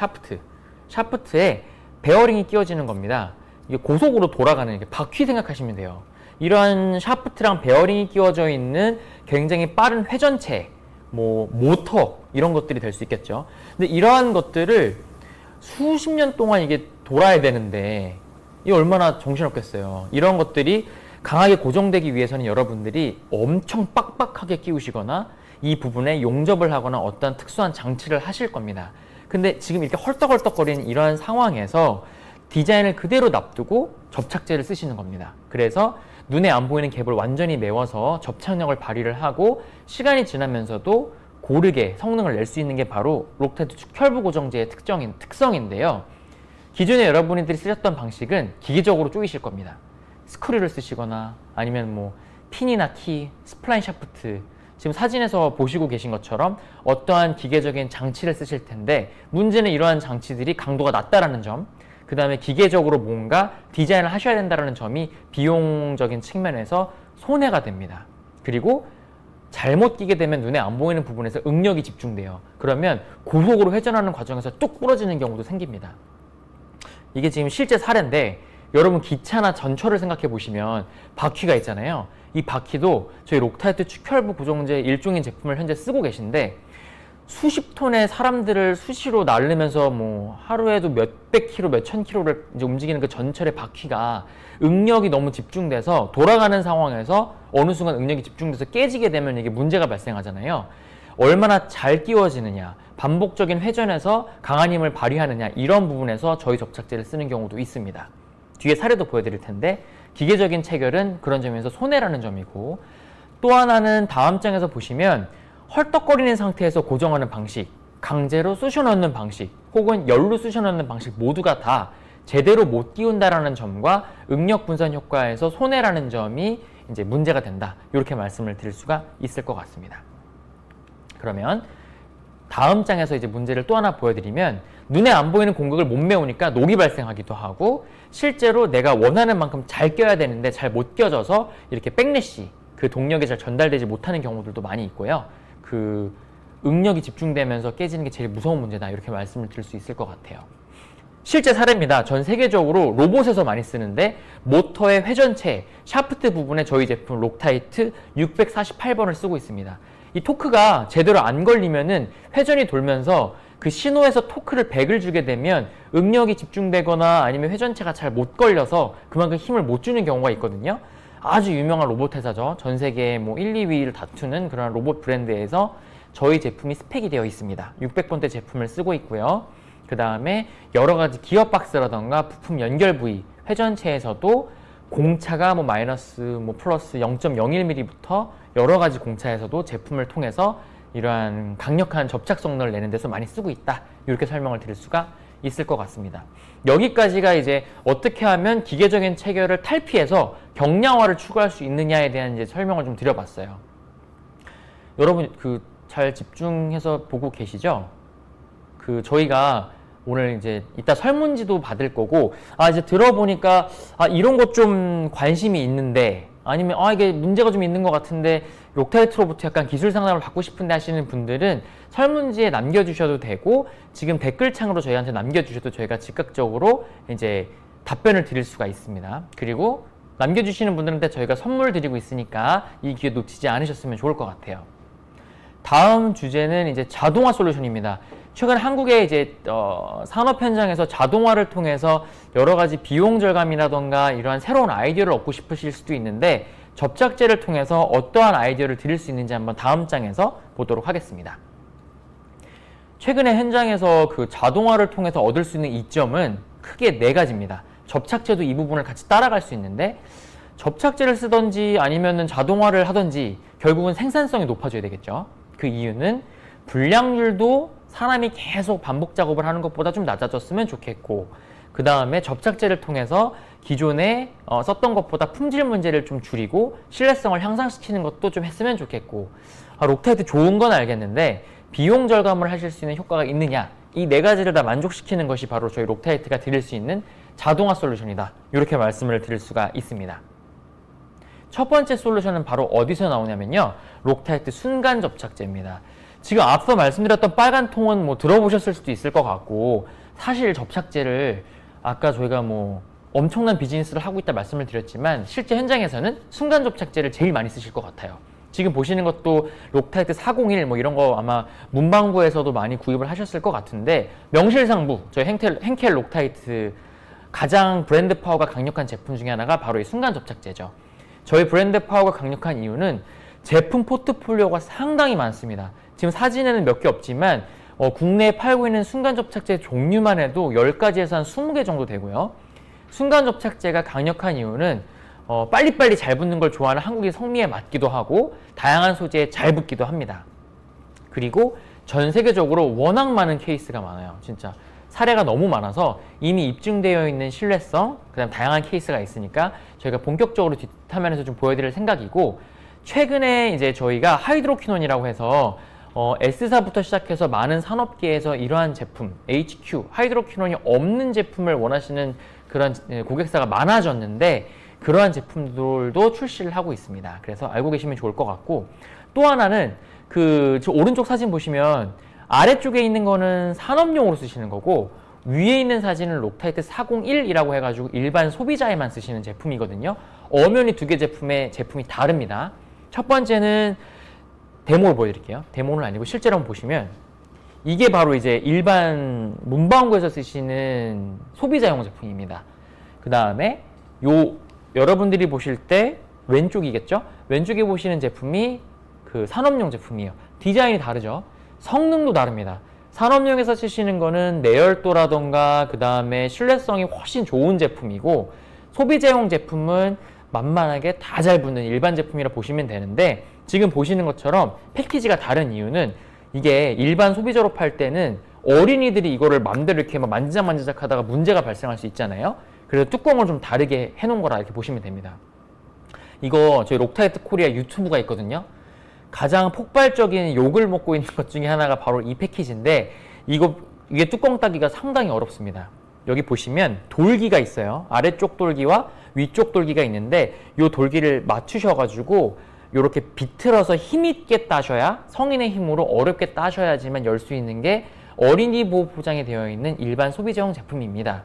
샤프트에 베어링이 끼워지는 겁니다. 이게 고속으로 돌아가는 이게 바퀴 생각하시면 돼요. 이러한 샤프트랑 베어링이 끼워져 있는 굉장히 빠른 회전체, 뭐 모터 이런 것들이 될 수 있겠죠. 근데 이러한 것들을 수십 년 동안 이게 돌아야 되는데 이게 얼마나 정신없겠어요. 이런 것들이 강하게 고정되기 위해서는 여러분들이 엄청 빡빡하게 끼우시거나 이 부분에 용접을 하거나 어떤 특수한 장치를 하실 겁니다. 근데 지금 이렇게 헐떡헐떡거리는 이러한 상황에서 디자인을 그대로 놔두고 접착제를 쓰시는 겁니다. 그래서 눈에 안 보이는 갭을 완전히 메워서 접착력을 발휘를 하고 시간이 지나면서도 고르게 성능을 낼 수 있는 게 바로 록타이트 축혈부 고정제의 특성인데요. 기존에 여러분들이 쓰셨던 방식은 기계적으로 조이실 겁니다. 스크류를 쓰시거나 아니면 뭐 핀이나 키, 스플라인 샤프트, 지금 사진에서 보시고 계신 것처럼 어떠한 기계적인 장치를 쓰실 텐데, 문제는 이러한 장치들이 강도가 낮다라는 점, 그 다음에 기계적으로 뭔가 디자인을 하셔야 된다는 점이 비용적인 측면에서 손해가 됩니다. 그리고 잘못 끼게 되면 눈에 안 보이는 부분에서 응력이 집중돼요. 그러면 고속으로 회전하는 과정에서 뚝 부러지는 경우도 생깁니다. 이게 지금 실제 사례인데, 여러분 기차나 전철을 생각해 보시면 바퀴가 있잖아요. 이 바퀴도 저희 록타이트 축혈부 고정제 일종인 제품을 현재 쓰고 계신데, 수십 톤의 사람들을 수시로 날르면서 뭐 하루에도 몇백 킬로, 몇천 킬로를 이제 움직이는 그 전철의 바퀴가 응력이 너무 집중돼서 돌아가는 상황에서 어느 순간 응력이 집중돼서 깨지게 되면 이게 문제가 발생하잖아요. 얼마나 잘 끼워지느냐, 반복적인 회전에서 강한 힘을 발휘하느냐, 이런 부분에서 저희 접착제를 쓰는 경우도 있습니다. 뒤에 사례도 보여드릴 텐데, 기계적인 체결은 그런 점에서 손해라는 점이고, 또 하나는 다음 장에서 보시면 헐떡거리는 상태에서 고정하는 방식, 강제로 쑤셔 넣는 방식, 혹은 열로 쑤셔 넣는 방식 모두가 다 제대로 못 끼운다라는 점과 응력 분산 효과에서 손해라는 점이 이제 문제가 된다, 이렇게 말씀을 드릴 수가 있을 것 같습니다. 그러면 다음 장에서 이제 문제를 또 하나 보여드리면, 눈에 안 보이는 공극을 못 메우니까 녹이 발생하기도 하고, 실제로 내가 원하는 만큼 잘 껴야 되는데 잘 못 껴져서 이렇게 백래시, 그 동력이 잘 전달되지 못하는 경우들도 많이 있고요. 그 응력이 집중되면서 깨지는 게 제일 무서운 문제다, 이렇게 말씀을 드릴 수 있을 것 같아요. 실제 사례입니다. 전 세계적으로 로봇에서 많이 쓰는데, 모터의 회전체, 샤프트 부분에 저희 제품 록타이트 648번을 쓰고 있습니다. 이 토크가 제대로 안 걸리면은 회전이 돌면서 그 신호에서 토크를 100을 주게 되면 응력이 집중되거나 아니면 회전체가 잘 못 걸려서 그만큼 힘을 못 주는 경우가 있거든요. 아주 유명한 로봇 회사죠. 전 세계 뭐 1, 2위를 다투는 그런 로봇 브랜드에서 저희 제품이 스펙이 되어 있습니다. 600번대 제품을 쓰고 있고요. 그 다음에 여러 가지 기어박스라던가 부품 연결 부위, 회전체에서도 공차가 뭐 마이너스, 뭐 플러스 0.01mm부터 여러 가지 공차에서도 제품을 통해서 이러한 강력한 접착 성능을 내는 데서 많이 쓰고 있다, 이렇게 설명을 드릴 수가 있을 것 같습니다. 여기까지가 이제 어떻게 하면 기계적인 체결을 탈피해서 경량화를 추구할 수 있느냐에 대한 이제 설명을 좀 드려봤어요. 여러분 잘 집중해서 보고 계시죠? 저희가 오늘 이제 이따 설문지도 받을 거고, 이제 들어보니까 이런 것 좀 관심이 있는데, 아니면 이게 문제가 좀 있는 것 같은데 록타이트로부터 약간 기술 상담을 받고 싶은데 하시는 분들은 설문지에 남겨주셔도 되고, 지금 댓글창으로 저희한테 남겨주셔도 저희가 즉각적으로 이제 답변을 드릴 수가 있습니다. 그리고 남겨주시는 분들한테 저희가 선물 드리고 있으니까 이 기회 놓치지 않으셨으면 좋을 것 같아요. 다음 주제는 이제 자동화 솔루션입니다. 최근 한국의 이제 산업 현장에서 자동화를 통해서 여러 가지 비용 절감이라던가 이러한 새로운 아이디어를 얻고 싶으실 수도 있는데, 접착제를 통해서 어떠한 아이디어를 드릴 수 있는지 한번 다음 장에서 보도록 하겠습니다. 최근에 현장에서 그 자동화를 통해서 얻을 수 있는 이점은 크게 4가지입니다. 접착제도 이 부분을 같이 따라갈 수 있는데, 접착제를 쓰던지 아니면은 자동화를 하던지 결국은 생산성이 높아져야 되겠죠. 그 이유는 불량률도 사람이 계속 반복 작업을 하는 것보다 좀 낮아졌으면 좋겠고, 그 다음에 접착제를 통해서 기존에 썼던 것보다 품질 문제를 좀 줄이고 신뢰성을 향상시키는 것도 좀 했으면 좋겠고, 록타이트 좋은 건 알겠는데 비용 절감을 하실 수 있는 효과가 있느냐, 이 4가지를 다 만족시키는 것이 바로 저희 록타이트가 드릴 수 있는 자동화 솔루션이다, 이렇게 말씀을 드릴 수가 있습니다. 첫 번째 솔루션은 바로 어디서 나오냐면요, 록타이트 순간 접착제입니다. 지금 앞서 말씀드렸던 빨간 통은 뭐 들어보셨을 수도 있을 것 같고, 사실 접착제를 아까 저희가 뭐 엄청난 비즈니스를 하고 있다 말씀을 드렸지만 실제 현장에서는 순간 접착제를 제일 많이 쓰실 것 같아요. 지금 보시는 것도 록타이트 401 뭐 이런 거 아마 문방구에서도 많이 구입을 하셨을 것 같은데, 명실상부 저희 henkel 록타이트 가장 브랜드 파워가 강력한 제품 중에 하나가 바로 이 순간 접착제죠. 저희 브랜드 파워가 강력한 이유는 제품 포트폴리오가 상당히 많습니다. 지금 사진에는 몇 개 없지만 국내에 팔고 있는 순간 접착제 종류만 해도 10가지에서 한 20개 정도 되고요. 순간 접착제가 강력한 이유는 빨리빨리 잘 붙는 걸 좋아하는 한국의 성미에 맞기도 하고 다양한 소재에 잘 붙기도 합니다. 그리고 전 세계적으로 워낙 많은 케이스가 많아요. 진짜 사례가 너무 많아서 이미 입증되어 있는 신뢰성, 그다음 다양한 케이스가 있으니까 저희가 본격적으로 뒷화면에서 좀 보여드릴 생각이고, 최근에 이제 저희가 하이드로퀴논이라고 해서 S사부터 시작해서 많은 산업계에서 이러한 제품, HQ, 하이드로퀴논이 없는 제품을 원하시는 그런 고객사가 많아졌는데, 그러한 제품들도 출시를 하고 있습니다. 그래서 알고 계시면 좋을 것 같고, 또 하나는 저 오른쪽 사진 보시면 아래쪽에 있는 거는 산업용으로 쓰시는 거고, 위에 있는 사진은 록타이트 401이라고 해가지고 일반 소비자에만 쓰시는 제품이거든요. 엄연히 2개 제품이 다릅니다. 첫 번째는 데모를 보여드릴게요. 데모는 아니고 실제로 한번 보시면 이게 바로 이제 일반 문방구에서 쓰시는 소비자용 제품입니다. 그 다음에 여러분들이 보실 때 왼쪽이겠죠? 왼쪽에 보시는 제품이 그 산업용 제품이에요. 디자인이 다르죠? 성능도 다릅니다. 산업용에서 쓰시는 거는 내열도라던가 그 다음에 신뢰성이 훨씬 좋은 제품이고, 소비자용 제품은 만만하게 다 잘 붙는 일반 제품이라 보시면 되는데, 지금 보시는 것처럼 패키지가 다른 이유는 이게 일반 소비자로 팔 때는 어린이들이 이거를 맘대로 이렇게 막 만지작 하다가 문제가 발생할 수 있잖아요. 그래서 뚜껑을 좀 다르게 해놓은 거라 이렇게 보시면 됩니다. 이거 저희 록타이트 코리아 유튜브가 있거든요. 가장 폭발적인 욕을 먹고 있는 것 중에 하나가 바로 이 패키지인데, 이게 뚜껑 따기가 상당히 어렵습니다. 여기 보시면 돌기가 있어요. 아래쪽 돌기와 위쪽 돌기가 있는데, 이 돌기를 맞추셔가지고 이렇게 비틀어서 힘있게 따셔야, 성인의 힘으로 어렵게 따셔야지만 열 수 있는 게 어린이 보호 포장이 되어 있는 일반 소비자용 제품입니다.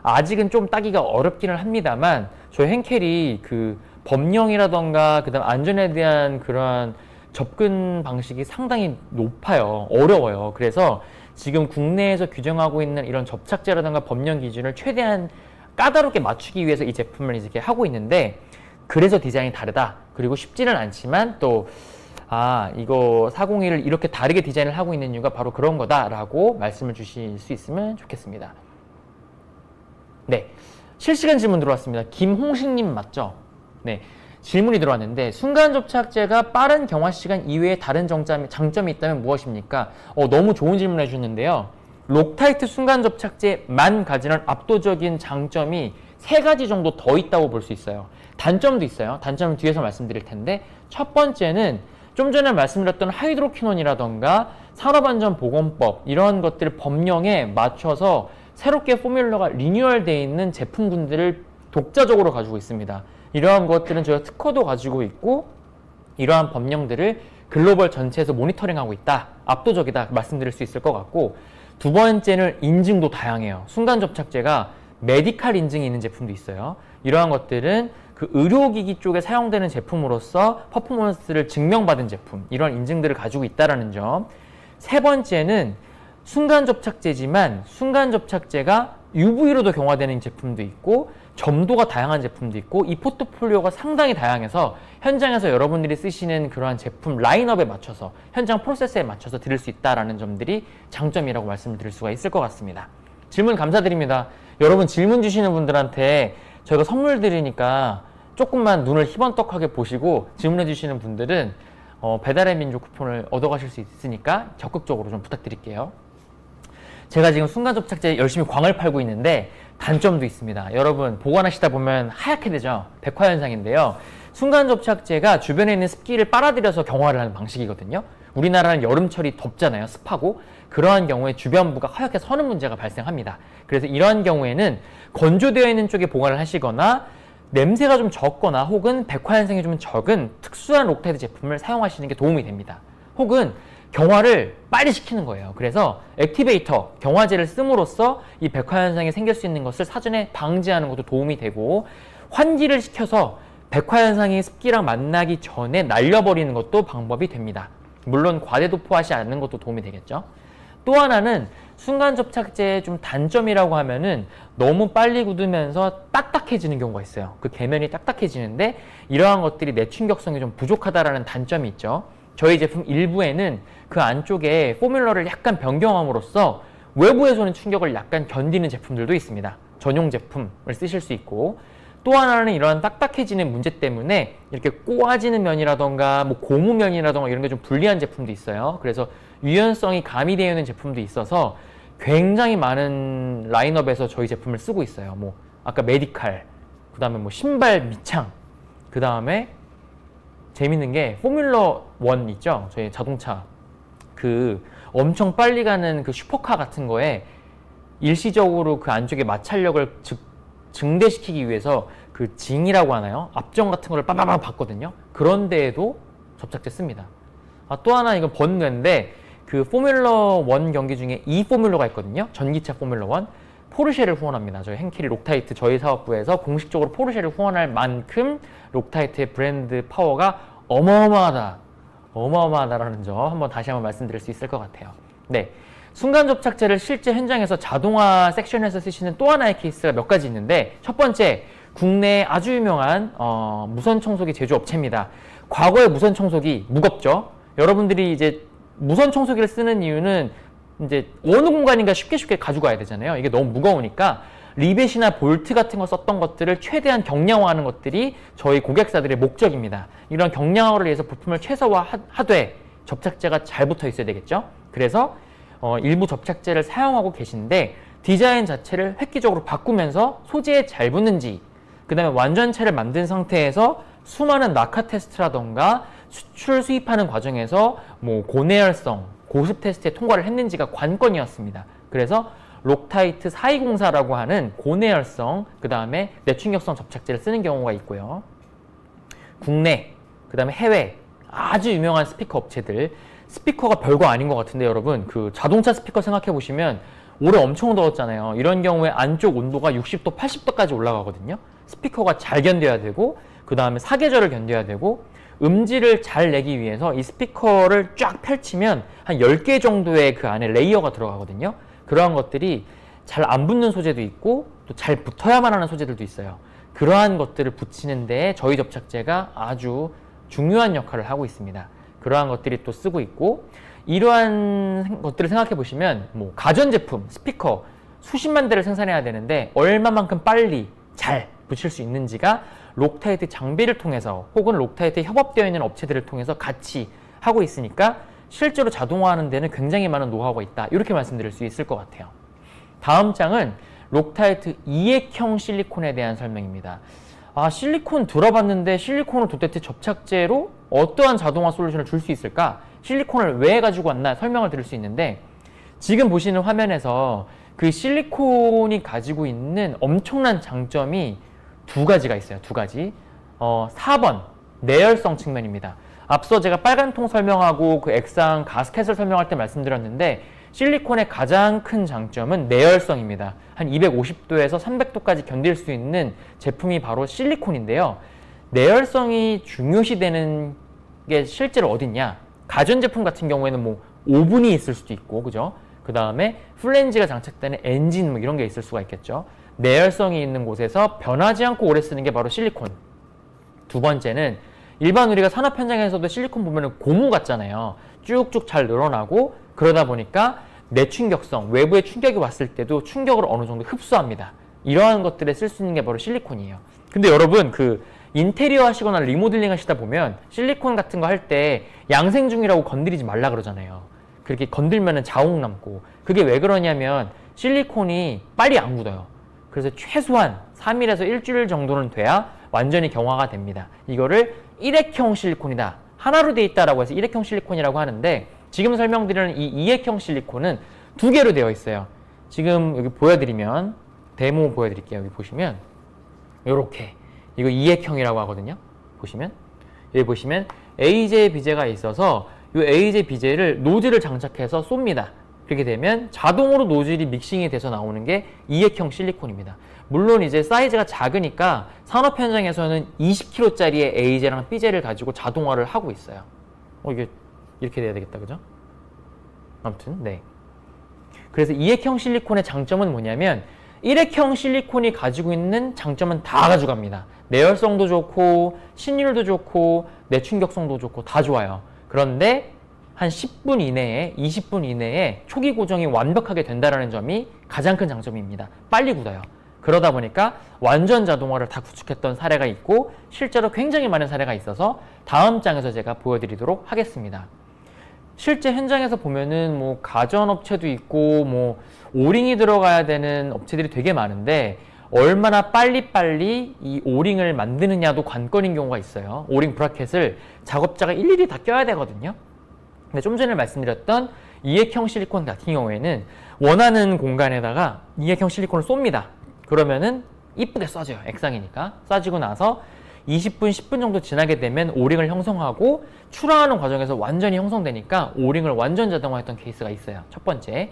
아직은 좀 따기가 어렵기는 합니다만, 저희 henkel이 그 법령이라던가 그다음 안전에 대한 그러한 접근 방식이 상당히 높아요. 어려워요. 그래서 지금 국내에서 규정하고 있는 이런 접착제라든가 법령 기준을 최대한 까다롭게 맞추기 위해서 이 제품을 이렇게 하고 있는데, 그래서 디자인이 다르다. 그리고 쉽지는 않지만 또 이거 401을 이렇게 다르게 디자인을 하고 있는 이유가 바로 그런 거다라고 말씀을 주실 수 있으면 좋겠습니다. 네, 실시간 질문 들어왔습니다. 김홍식님 맞죠? 네, 질문이 들어왔는데, 순간 접착제가 빠른 경화 시간 이외에 다른 장점이 있다면 무엇입니까? 너무 좋은 질문 해주셨는데요. 록타이트 순간 접착제만 가지는 압도적인 장점이 3가지 정도 더 있다고 볼 수 있어요. 단점도 있어요. 단점은 뒤에서 말씀드릴 텐데, 첫 번째는 좀 전에 말씀드렸던 하이드로퀴논이라던가 산업안전보건법, 이런 것들 법령에 맞춰서 새롭게 포뮬러가 리뉴얼되어 있는 제품군들을 독자적으로 가지고 있습니다. 이러한 것들은 저희가 특허도 가지고 있고, 이러한 법령들을 글로벌 전체에서 모니터링하고 있다, 압도적이다 말씀드릴 수 있을 것 같고, 두 번째는 인증도 다양해요. 순간 접착제가 메디칼 인증이 있는 제품도 있어요. 이러한 것들은 그 의료기기 쪽에 사용되는 제품으로서 퍼포먼스를 증명받은 제품, 이런 인증들을 가지고 있다는 점. 세 번째는 순간 접착제지만 순간 접착제가 UV로도 경화되는 제품도 있고, 점도가 다양한 제품도 있고 이 포트폴리오가 상당히 다양해서 현장에서 여러분들이 쓰시는 그러한 제품 라인업에 맞춰서 현장 프로세스에 맞춰서 드릴 수 있다는 점들이 장점이라고 말씀을 드릴 수가 있을 것 같습니다. 질문 감사드립니다. 여러분 질문 주시는 분들한테 저희가 선물 드리니까 조금만 눈을 희번떡하게 보시고 질문해 주시는 분들은 배달의 민족 쿠폰을 얻어가실 수 있으니까 적극적으로 좀 부탁드릴게요. 제가 지금 순간접착제 열심히 광을 팔고 있는데 단점도 있습니다. 여러분 보관하시다 보면 하얗게 되죠. 백화현상인데요. 순간접착제가 주변에 있는 습기를 빨아들여서 경화를 하는 방식이거든요. 우리나라는 여름철이 덥잖아요. 습하고 그러한 경우에 주변부가 하얗게 서는 문제가 발생합니다. 그래서 이러한 경우에는 건조되어 있는 쪽에 보관을 하시거나 냄새가 좀 적거나 혹은 백화현상이 좀 적은 특수한 록타이트 제품을 사용하시는 게 도움이 됩니다. 혹은 경화를 빨리 시키는 거예요. 그래서 액티베이터, 경화제를 씀으로써 이 백화현상이 생길 수 있는 것을 사전에 방지하는 것도 도움이 되고 환기를 시켜서 백화현상이 습기랑 만나기 전에 날려버리는 것도 방법이 됩니다. 물론 과대 도포하지 않는 것도 도움이 되겠죠. 또 하나는 순간접착제의 좀 단점이라고 하면은 너무 빨리 굳으면서 딱딱해지는 경우가 있어요. 그 궤면이 딱딱해지는데 이러한 것들이 내충격성이 좀 부족하다라는 단점이 있죠. 저희 제품 일부에는 그 안쪽에 포뮬러를 약간 변경함으로써 외부에서 는 충격을 약간 견디는 제품들도 있습니다. 전용 제품을 쓰실 수 있고 또 하나는 이런 딱딱해지는 문제 때문에 이렇게 꼬아지는 면이라던가 뭐 고무면이라던가 이런 게 좀 불리한 제품도 있어요. 그래서 유연성이 가미되어 있는 제품도 있어서 굉장히 많은 라인업에서 저희 제품을 쓰고 있어요. 뭐 아까 메디칼, 그 다음에 뭐 신발 밑창, 그 다음에 재밌는 게 포뮬러 1 있죠? 저희 자동차 그 엄청 빨리 가는 그 슈퍼카 같은 거에 일시적으로 그 안쪽에 마찰력을 증대시키기 위해서 그 징이라고 하나요? 압정 같은 거를 빠바바 봤거든요. 그런 데에도 접착제 씁니다. 또 하나 이건 번뇌인데 그 포뮬러 1 경기 중에 이 포뮬러가 있거든요. 전기차 포뮬러 1. 포르쉐를 후원합니다. 저희 henkel 록타이트 저희 사업부에서 공식적으로 포르쉐를 후원할 만큼 록타이트의 브랜드 파워가 어마어마하다라는 점 한번 다시 한번 말씀드릴 수 있을 것 같아요. 네, 순간접착제를 실제 현장에서 자동화 섹션에서 쓰시는 또 하나의 케이스가 몇 가지 있는데 첫 번째, 국내 아주 유명한 무선 청소기 제조업체입니다. 과거의 무선 청소기 무겁죠. 여러분들이 이제 무선 청소기를 쓰는 이유는 이제 어느 공간인가 쉽게 가져가야 되잖아요. 이게 너무 무거우니까 리벳이나 볼트 같은 거 썼던 것들을 최대한 경량화하는 것들이 저희 고객사들의 목적입니다. 이런 경량화를 위해서 부품을 최소화하되 접착제가 잘 붙어 있어야 되겠죠. 그래서 일부 접착제를 사용하고 계신데 디자인 자체를 획기적으로 바꾸면서 소재에 잘 붙는지, 그 다음에 완전체를 만든 상태에서 수많은 낙하 테스트라던가 수출 수입하는 과정에서 뭐 고내열성, 고습 테스트에 통과를 했는지가 관건이었습니다. 그래서 록타이트 4204라고 하는 고내열성, 그 다음에 내충격성 접착제를 쓰는 경우가 있고요. 국내, 그 다음에 해외 아주 유명한 스피커 업체들, 스피커가 별거 아닌 것 같은데 여러분 그 자동차 스피커 생각해 보시면 올해 엄청 더웠잖아요. 이런 경우에 안쪽 온도가 60도, 80도까지 올라가거든요. 스피커가 잘 견뎌야 되고 그 다음에 사계절을 견뎌야 되고 음질을 잘 내기 위해서 이 스피커를 쫙 펼치면 한 10개 정도의 그 안에 레이어가 들어가거든요. 그러한 것들이 잘 안 붙는 소재도 있고 또 잘 붙어야만 하는 소재들도 있어요. 그러한 것들을 붙이는 데 저희 접착제가 아주 중요한 역할을 하고 있습니다. 그러한 것들이 또 쓰고 있고 이러한 것들을 생각해 보시면 뭐 가전제품, 스피커 수십만 대를 생산해야 되는데 얼마만큼 빨리 잘 붙일 수 있는지가 록타이트 장비를 통해서 혹은 록타이트에 협업되어 있는 업체들을 통해서 같이 하고 있으니까 실제로 자동화하는 데는 굉장히 많은 노하우가 있다. 이렇게 말씀드릴 수 있을 것 같아요. 다음 장은 록타이트 이액형 실리콘에 대한 설명입니다. 실리콘 들어봤는데 실리콘을 도대체 접착제로 어떠한 자동화 솔루션을 줄 수 있을까? 실리콘을 왜 가지고 왔나 설명을 드릴 수 있는데 지금 보시는 화면에서 그 실리콘이 가지고 있는 엄청난 장점이 두 가지가 있어요. 두 가지. 4번 내열성 측면입니다. 앞서 제가 빨간 통 설명하고 그 액상 가스켓을 설명할 때 말씀드렸는데 실리콘의 가장 큰 장점은 내열성입니다. 한 250도에서 300도까지 견딜 수 있는 제품이 바로 실리콘인데요. 내열성이 중요시되는 게 실제로 어딨냐? 가전제품 같은 경우에는 뭐 오븐이 있을 수도 있고, 그죠? 그 다음에 플랜지가 장착되는 엔진 뭐 이런 게 있을 수가 있겠죠. 내열성이 있는 곳에서 변하지 않고 오래 쓰는 게 바로 실리콘. 두 번째는 일반 우리가 산업 현장에서도 실리콘 보면은 고무 같잖아요. 쭉쭉 잘 늘어나고 그러다 보니까 내충격성, 외부의 충격이 왔을 때도 충격을 어느 정도 흡수합니다. 이러한 것들에 쓸 수 있는 게 바로 실리콘이에요. 근데 여러분 그 인테리어 하시거나 리모델링 하시다 보면 실리콘 같은 거 할 때 양생 중이라고 건드리지 말라 그러잖아요. 그렇게 건들면은 자국 남고, 그게 왜 그러냐면 실리콘이 빨리 안 굳어요. 그래서 최소한 3일에서 일주일 정도는 돼야 완전히 경화가 됩니다. 이거를 일액형 실리콘이다, 하나로 돼 있다라고 해서 일액형 실리콘이라고 하는데, 지금 설명드리는 이 이액형 실리콘은 두 개로 되어 있어요. 지금 여기 보여드리면, 데모 보여드릴게요. 여기 보시면 요렇게, 이거 이액형이라고 하거든요. 보시면 여기 보시면 AJ 비제가 있어서 이 AJ 비제를 노즐을 장착해서 쏩니다. 그렇게 되면 자동으로 노즐이 믹싱이 돼서 나오는 게 이액형 실리콘입니다. 물론 이제 사이즈가 작으니까 산업 현장에서는 20kg짜리의 AJ랑 BJ를 가지고 자동화를 하고 있어요. 이게 이렇게 돼야 되겠다, 그죠? 아무튼 네. 그래서 이액형 실리콘의 장점은 뭐냐면 일액형 실리콘이 가지고 있는 장점은 다 가져갑니다. 내열성도 좋고 신율도 좋고 내충격성도 좋고 다 좋아요. 그런데 한 10분 이내에 20분 이내에 초기 고정이 완벽하게 된다는 점이 가장 큰 장점입니다. 빨리 굳어요. 그러다 보니까 완전 자동화를 다 구축했던 사례가 있고 실제로 굉장히 많은 사례가 있어서 다음 장에서 제가 보여드리도록 하겠습니다. 실제 현장에서 보면은 뭐 가전업체도 있고 뭐 오링이 들어가야 되는 업체들이 되게 많은데 얼마나 빨리빨리 이 오링을 만드느냐도 관건인 경우가 있어요. 오링 브라켓을 작업자가 일일이 다 껴야 되거든요. 근데 좀 전에 말씀드렸던 이액형 실리콘 같은 경우에는 원하는 공간에다가 이액형 실리콘을 쏩니다. 그러면은 이쁘게 쏴줘요. 액상이니까. 쏴지고 나서 20분, 10분 정도 지나게 되면 오링을 형성하고 출하하는 과정에서 완전히 형성되니까 오링을 완전 자동화했던 케이스가 있어요. 첫 번째.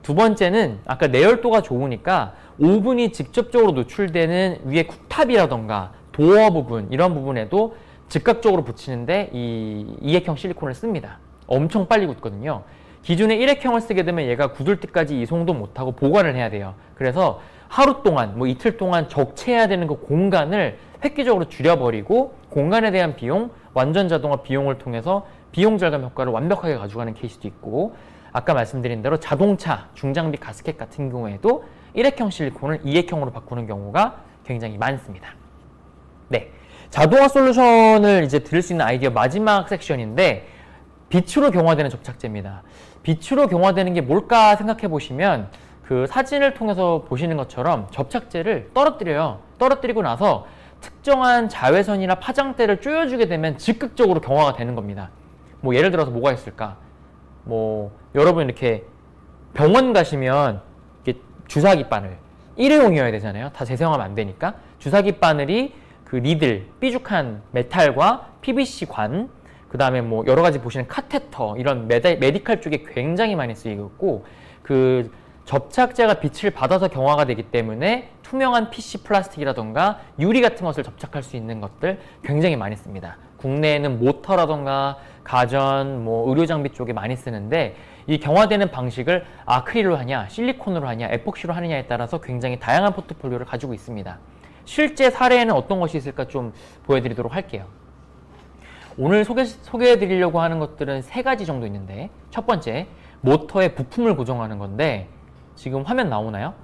두 번째는 아까 내열도가 좋으니까 오븐이 직접적으로 노출되는 위에 쿡탑이라던가 도어 부분, 이런 부분에도 즉각적으로 붙이는데 이 이액형 실리콘을 씁니다. 엄청 빨리 굳거든요. 기존에 일액형을 쓰게 되면 얘가 굳을 때까지 이송도 못하고 보관을 해야 돼요. 그래서 하루 동안, 뭐 이틀 동안 적체해야 되는 그 공간을 획기적으로 줄여버리고 공간에 대한 비용, 완전 자동화 비용을 통해서 비용 절감 효과를 완벽하게 가져가는 케이스도 있고, 아까 말씀드린 대로 자동차, 중장비 가스켓 같은 경우에도 일액형 실리콘을 이액형으로 바꾸는 경우가 굉장히 많습니다. 네, 자동화 솔루션을 이제 들을 수 있는 아이디어 마지막 섹션인데 빛으로 경화되는 접착제입니다. 빛으로 경화되는 게 뭘까 생각해 보시면 그 사진을 통해서 보시는 것처럼 접착제를 떨어뜨려요. 떨어뜨리고 나서 특정한 자외선이나 파장대를 쪼여주게 되면 즉각적으로 경화가 되는 겁니다. 뭐 예를 들어서 뭐가 있을까? 뭐 여러분 이렇게 병원 가시면 이렇게 주사기 바늘 일회용이어야 되잖아요. 다 재사용하면 안 되니까 주사기 바늘이 그 니들, 삐죽한 메탈과 PVC 관, 그 다음에 뭐 여러 가지 보시는 카테터, 이런 메디칼 쪽에 굉장히 많이 쓰이고 있고, 그 접착제가 빛을 받아서 경화가 되기 때문에 투명한 PC 플라스틱이라던가 유리 같은 것을 접착할 수 있는 것들 굉장히 많이 씁니다. 국내에는 모터라던가 가전, 뭐 의료 장비 쪽에 많이 쓰는데, 이 경화되는 방식을 아크릴로 하냐, 실리콘으로 하냐, 에폭시로 하느냐에 따라서 굉장히 다양한 포트폴리오를 가지고 있습니다. 실제 사례에는 어떤 것이 있을까 좀 보여드리도록 할게요. 오늘 소개해드리려고 하는 것들은 세 가지 정도 있는데, 첫 번째, 모터의 부품을 고정하는 건데, 지금 화면 나오나요?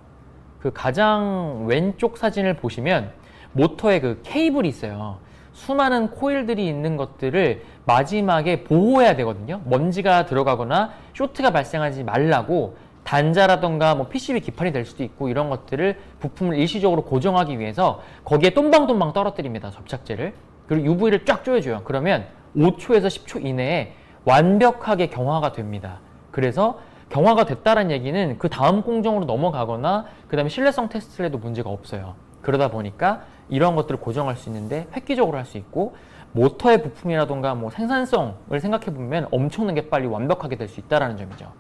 그 가장 왼쪽 사진을 보시면 모터에 그 케이블이 있어요. 수많은 코일들이 있는 것들을 마지막에 보호해야 되거든요. 먼지가 들어가거나 쇼트가 발생하지 말라고 단자라던가 뭐 PCB 기판이 될 수도 있고, 이런 것들을 부품을 일시적으로 고정하기 위해서 거기에 똥방똥방 떨어뜨립니다. 접착제를. 그리고 UV를 쫙 조여줘요. 그러면 5초에서 10초 이내에 완벽하게 경화가 됩니다. 그래서 경화가 됐다는 얘기는 그 다음 공정으로 넘어가거나 그 다음에 신뢰성 테스트를 해도 문제가 없어요. 그러다 보니까 이런 것들을 고정할 수 있는데 획기적으로 할 수 있고, 모터의 부품이라던가 뭐 생산성을 생각해 보면 엄청나게 빨리 완벽하게 될 수 있다는 점이죠.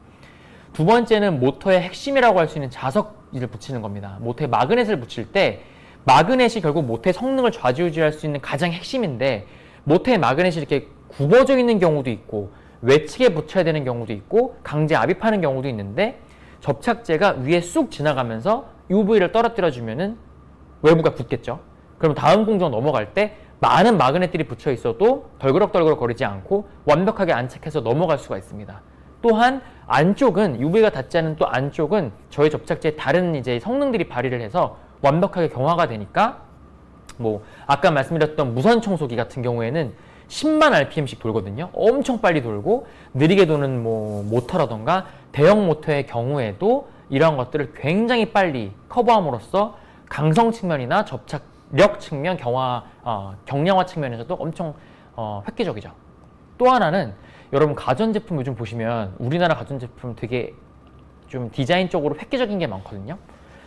두 번째는 모터의 핵심이라고 할 수 있는 자석을 붙이는 겁니다. 모터에 마그넷을 붙일 때 마그넷이 결국 모터의 성능을 좌지우지할 수 있는 가장 핵심인데, 모터의 마그넷이 이렇게 굽어져 있는 경우도 있고 외측에 붙여야 되는 경우도 있고 강제 압입하는 경우도 있는데, 접착제가 위에 쑥 지나가면서 UV를 떨어뜨려주면은 외부가 굳겠죠. 그럼 다음 공정 넘어갈 때 많은 마그넷들이 붙여 있어도 덜그럭덜그럭 거리지 않고 완벽하게 안착해서 넘어갈 수가 있습니다. 또한 안쪽은 UV가 닿지 않은 또 안쪽은 저희 접착제의 다른 이제 성능들이 발휘를 해서 완벽하게 경화가 되니까 뭐 아까 말씀드렸던 무선 청소기 같은 경우에는 10만 RPM씩 돌거든요. 엄청 빨리 돌고 느리게 도는 뭐 모터라던가 대형 모터의 경우에도 이러한 것들을 굉장히 빨리 커버함으로써 강성 측면이나 접착력 측면, 경량화 측면에서도 엄청 획기적이죠. 또 하나는 여러분 가전제품 요즘 보시면 우리나라 가전제품 되게 좀 디자인적으로 획기적인 게 많거든요.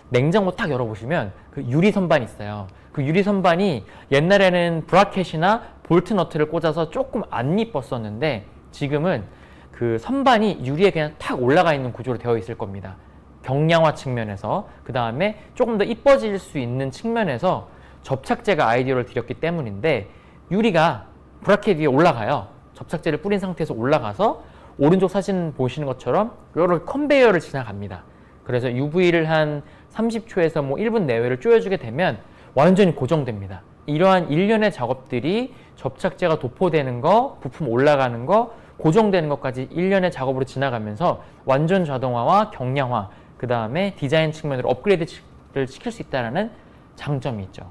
냉장고 딱 열어보시면 그 유리 선반이 있어요. 그 유리 선반이 옛날에는 브라켓이나 볼트 너트를 꽂아서 조금 안 이뻤었는데 지금은 그 선반이 유리에 그냥 탁 올라가 있는 구조로 되어 있을 겁니다. 경량화 측면에서 그 다음에 조금 더 이뻐질 수 있는 측면에서 접착제가 아이디어를 드렸기 때문인데 유리가 브라켓 위에 올라가요. 접착제를 뿌린 상태에서 올라가서 오른쪽 사진 보시는 것처럼 이렇게 컨베이어를 지나갑니다. 그래서 UV를 한 30초에서 뭐 1분 내외를 쪼여주게 되면 완전히 고정됩니다. 이러한 일련의 작업들이 접착제가 도포되는 거, 부품 올라가는 거, 고정되는 것까지 일련의 작업으로 지나가면서 완전 자동화와 경량화, 그 다음에 디자인 측면으로 업그레이드를 시킬 수 있다는 장점이 있죠.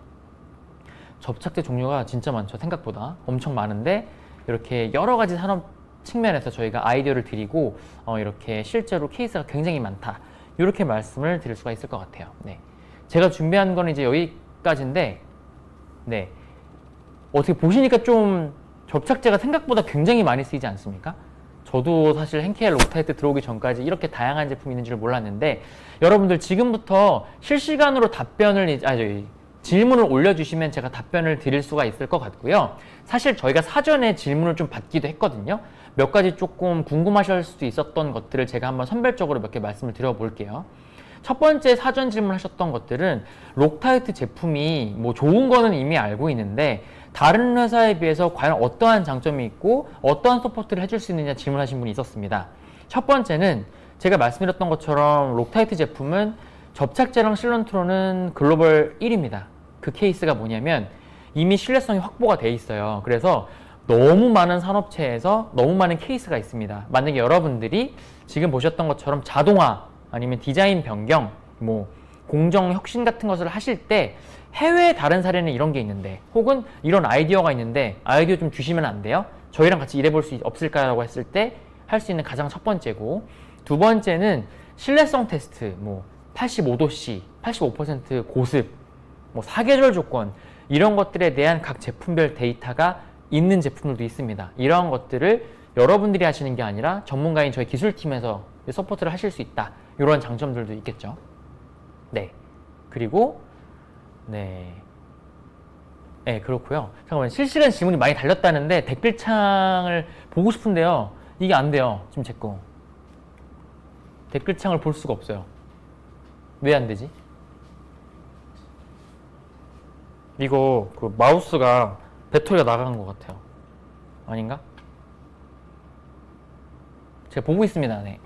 접착제 종류가 진짜 많죠. 생각보다 엄청 많은데 이렇게 여러 가지 산업 측면에서 저희가 아이디어를 드리고 이렇게 실제로 케이스가 굉장히 많다. 이렇게 말씀을 드릴 수가 있을 것 같아요. 네. 제가 준비한 건 이제 여기까지인데 네. 어떻게 보시니까 좀 접착제가 생각보다 굉장히 많이 쓰이지 않습니까? 저도 사실 henkel 록타이트 들어오기 전까지 이렇게 다양한 제품이 있는 줄 몰랐는데 여러분들 지금부터 실시간으로 질문을 올려주시면 제가 답변을 드릴 수가 있을 것 같고요. 사실 저희가 사전에 질문을 좀 받기도 했거든요. 몇 가지 조금 궁금하실 수도 있었던 것들을 제가 한번 선별적으로 몇 개 말씀을 드려볼게요. 첫 번째 사전 질문하셨던 것들은 록타이트 제품이 뭐 좋은 거는 이미 알고 있는데 다른 회사에 비해서 과연 어떠한 장점이 있고 어떠한 서포트를 해줄 수 있느냐 질문하신 분이 있었습니다. 첫 번째는 제가 말씀드렸던 것처럼 록타이트 제품은 접착제랑 실런트로는 글로벌 1위입니다. 그 케이스가 뭐냐면 이미 신뢰성이 확보가 돼 있어요. 그래서 너무 많은 산업체에서 너무 많은 케이스가 있습니다. 만약에 여러분들이 지금 보셨던 것처럼 자동화 아니면 디자인 변경, 뭐 공정 혁신 같은 것을 하실 때 해외의 다른 사례는 이런 게 있는데 혹은 이런 아이디어가 있는데 아이디어 좀 주시면 안 돼요? 저희랑 같이 일해볼 수 없을까요? 라고 했을 때 할 수 있는 가장 첫 번째고 두 번째는 신뢰성 테스트, 뭐 85도씨, 85% 고습, 뭐 사계절 조건 이런 것들에 대한 각 제품별 데이터가 있는 제품들도 있습니다. 이러한 것들을 여러분들이 하시는 게 아니라 전문가인 저희 기술팀에서 서포트를 하실 수 있다. 이런 장점들도 있겠죠. 네. 그리고 네, 그렇고요. 잠깐만, 실시간 질문이 많이 달렸다는데 댓글창을 보고 싶은데요. 이게 안 돼요. 지금 제 거. 댓글창을 볼 수가 없어요. 왜 안 되지? 이거 그 마우스가 배터리가 나간 것 같아요. 아닌가? 제가 보고 있습니다. 네.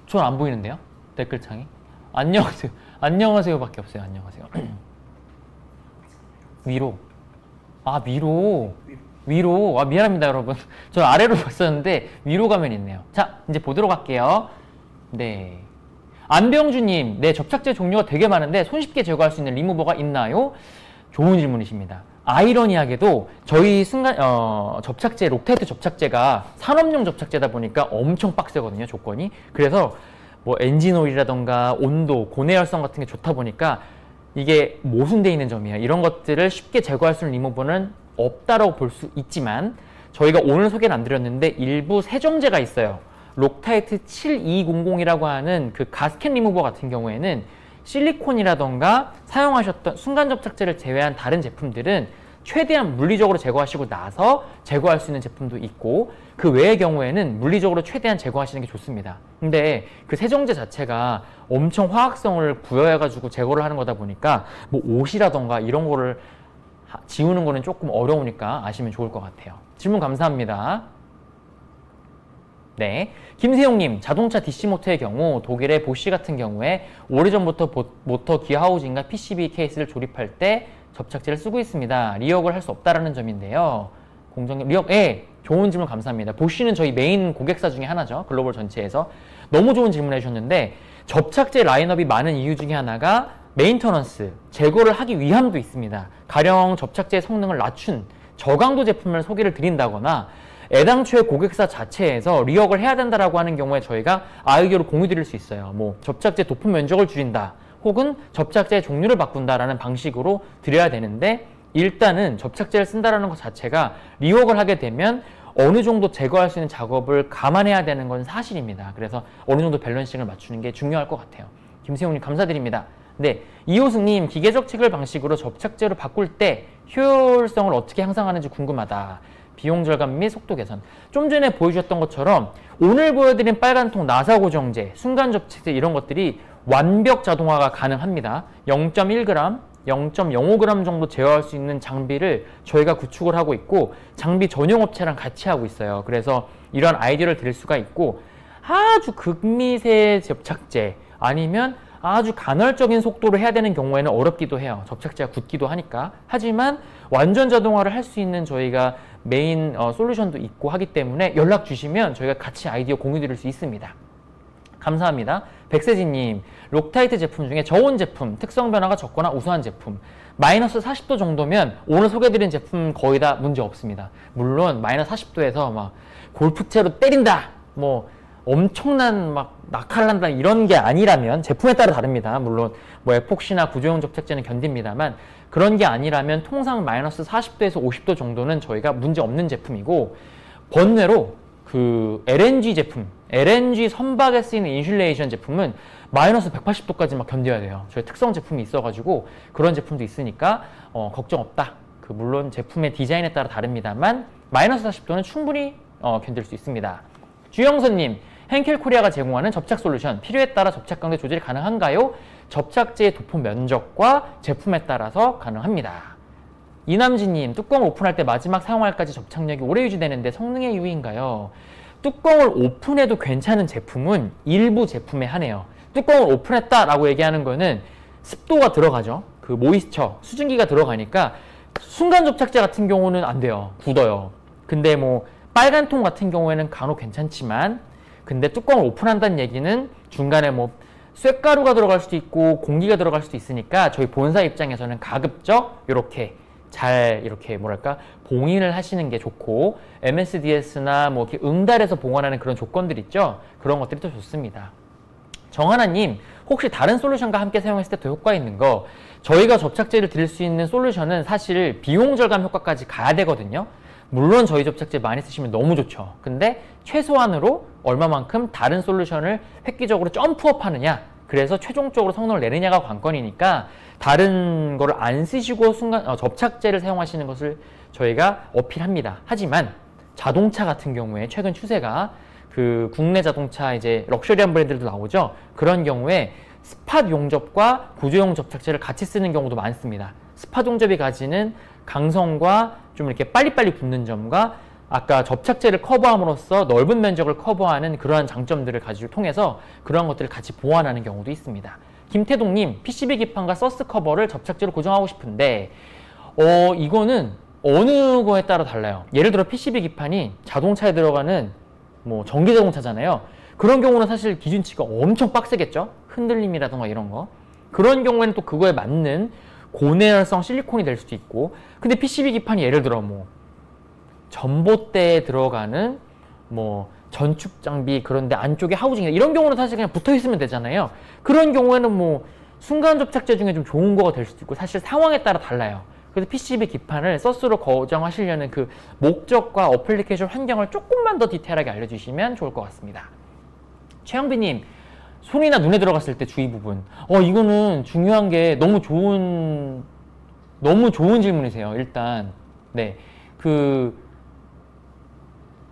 전 안 보이는데요? 댓글창이. 안녕하세요. 안녕하세요 밖에 없어요. 안녕하세요. 위로. 아, 위로. 아, 미안합니다, 여러분. 저 아래로 봤었는데 위로 가면 있네요. 자, 이제 보도록 할게요. 네. 안병주님, 네, 접착제 종류가 되게 많은데 손쉽게 제거할 수 있는 리무버가 있나요? 좋은 질문이십니다. 아이러니하게도 저희 접착제, 록타이트 접착제가 산업용 접착제다 보니까 엄청 빡세거든요, 조건이. 그래서 뭐 엔진 오일이라던가 온도, 고내열성 같은 게 좋다 보니까 이게 모순되어 있는 점이에요. 이런 것들을 쉽게 제거할 수 있는 리무버는 없다라고 볼 수 있지만 저희가 오늘 소개는 안 드렸는데 일부 세정제가 있어요. 록타이트 7200이라고 하는 그 가스켓 리무버 같은 경우에는 실리콘이라던가 사용하셨던 순간 접착제를 제외한 다른 제품들은 최대한 물리적으로 제거하시고 나서 제거할 수 있는 제품도 있고 그 외의 경우에는 물리적으로 최대한 제거하시는 게 좋습니다. 근데 그 세정제 자체가 엄청 화학성을 부여해가지고 제거를 하는 거다 보니까 뭐 옷이라던가 이런 거를 지우는 거는 조금 어려우니까 아시면 좋을 것 같아요. 질문 감사합니다. 네. 김세용님, 자동차 DC모터의 경우 독일의 보쉬 같은 경우에 오래전부터 모터 기어 하우징과 PCB 케이스를 조립할 때 접착제를 쓰고 있습니다. 리역을 할 수 없다라는 점인데요. 리역, 예, 좋은 질문 감사합니다. 보쉬는 저희 메인 고객사 중에 하나죠. 글로벌 전체에서. 너무 좋은 질문 해주셨는데 접착제 라인업이 많은 이유 중에 하나가 메인터넌스, 제거를 하기 위함도 있습니다. 가령 접착제의 성능을 낮춘 저강도 제품을 소개를 드린다거나 애당초에 고객사 자체에서 리역을 해야 된다라고 하는 경우에 저희가 아이디어를 공유 드릴 수 있어요. 뭐 접착제 도품 면적을 줄인다 혹은 접착제의 종류를 바꾼다라는 방식으로 드려야 되는데 일단은 접착제를 쓴다라는 것 자체가 리역을 하게 되면 어느 정도 제거할 수 있는 작업을 감안해야 되는 건 사실입니다. 그래서 어느 정도 밸런싱을 맞추는 게 중요할 것 같아요. 김세용님 감사드립니다. 네, 이호승님, 기계적 체결 방식으로 접착제로 바꿀 때 효율성을 어떻게 향상하는지 궁금하다. 비용 절감 및 속도 개선. 좀 전에 보여주셨던 것처럼 오늘 보여드린 빨간통 나사 고정제, 순간 접착제 이런 것들이 완벽 자동화가 가능합니다. 0.1g, 0.05g 정도 제어할 수 있는 장비를 저희가 구축을 하고 있고 장비 전용 업체랑 같이 하고 있어요. 그래서 이런 아이디어를 드릴 수가 있고 아주 극미세 접착제 아니면 아주 간헐적인 속도로 해야 되는 경우에는 어렵기도 해요. 접착제가 굳기도 하니까. 하지만 완전 자동화를 할 수 있는 저희가 메인 솔루션도 있고 하기 때문에 연락 주시면 저희가 같이 아이디어 공유 드릴 수 있습니다. 감사합니다. 백세진님, 록타이트 제품 중에 저온 제품, 특성 변화가 적거나 우수한 제품 마이너스 40도 정도면 오늘 소개드린 제품 거의 다 문제 없습니다. 물론 마이너스 40도에서 막 골프채로 때린다 뭐 엄청난 막 낙하난다 이런 게 아니라면 제품에 따라 다릅니다. 물론 뭐 에폭시나 구조용 접착제는 견딥니다만 그런 게 아니라면 통상 마이너스 40도에서 50도 정도는 저희가 문제 없는 제품이고 번외로 그 LNG 제품, LNG 선박에 쓰이는 인슐레이션 제품은 마이너스 180도까지 막 견뎌야 돼요. 저희 특성 제품이 있어가지고 그런 제품도 있으니까 걱정 없다. 그 물론 제품의 디자인에 따라 다릅니다만 마이너스 40도는 충분히 견딜 수 있습니다. 주영선님, henkel 코리아가 제공하는 접착 솔루션 필요에 따라 접착 강도 조절이 가능한가요? 접착제의 도품 면적과 제품에 따라서 가능합니다. 이남진님, 뚜껑을 오픈할 때 마지막 사용할까지 접착력이 오래 유지되는데 성능의 이유인가요? 뚜껑을 오픈해도 괜찮은 제품은 일부 제품에 한해요. 뚜껑을 오픈했다라고 얘기하는 거는 습도가 들어가죠. 그 모이스처, 수증기가 들어가니까 순간 접착제 같은 경우는 안 돼요. 굳어요. 근데 뭐 빨간 통 같은 경우에는 간혹 괜찮지만 근데 뚜껑을 오픈한다는 얘기는 중간에 뭐 쇳가루가 들어갈 수도 있고 공기가 들어갈 수도 있으니까 저희 본사 입장에서는 가급적 이렇게 잘 이렇게 뭐랄까 봉인을 하시는 게 좋고 MSDS나 뭐 이렇게 응달에서 봉헌하는 그런 조건들 있죠. 그런 것들이 더 좋습니다. 정하나님, 혹시 다른 솔루션과 함께 사용했을 때 더 효과 있는 거 저희가 접착제를 드릴 수 있는 솔루션은 사실 비용 절감 효과까지 가야 되거든요. 물론 저희 접착제 많이 쓰시면 너무 좋죠. 근데 최소한으로 얼마만큼 다른 솔루션을 획기적으로 점프업 하느냐 그래서 최종적으로 성능을 내느냐가 관건이니까 다른 거를 안 쓰시고 순간 접착제를 사용하시는 것을 저희가 어필합니다. 하지만 자동차 같은 경우에 최근 추세가 그 국내 자동차 이제 럭셔리한 브랜드들도 나오죠. 그런 경우에 스팟 용접과 구조용 접착제를 같이 쓰는 경우도 많습니다. 스팟 용접이 가지는 강성과 좀 이렇게 빨리빨리 붙는 점과 아까 접착제를 커버함으로써 넓은 면적을 커버하는 그러한 장점들을 가지고 통해서 그런 것들을 같이 보완하는 경우도 있습니다. 김태동님, PCB 기판과 서스 커버를 접착제로 고정하고 싶은데 이거는 어느 거에 따라 달라요. 예를 들어 PCB 기판이 자동차에 들어가는 뭐 전기 자동차잖아요. 그런 경우는 사실 기준치가 엄청 빡세겠죠. 흔들림이라든가 이런 거. 그런 경우에는 또 그거에 맞는 고내열성 실리콘이 될 수도 있고 근데 PCB 기판이 예를 들어 뭐 전봇대에 들어가는 뭐 전축 장비 그런데 안쪽에 하우징이나 이런 경우는 사실 그냥 붙어 있으면 되잖아요. 그런 경우에는 뭐 순간 접착제 중에 좀 좋은 거가 될 수도 있고 사실 상황에 따라 달라요. 그래서 PCB 기판을 서스로 고정하시려는 그 목적과 어플리케이션 환경을 조금만 더 디테일하게 알려주시면 좋을 것 같습니다. 최영빈님, 손이나 눈에 들어갔을 때 주의 부분. 이거는 중요한 게 너무 좋은 질문이세요. 일단 네, 그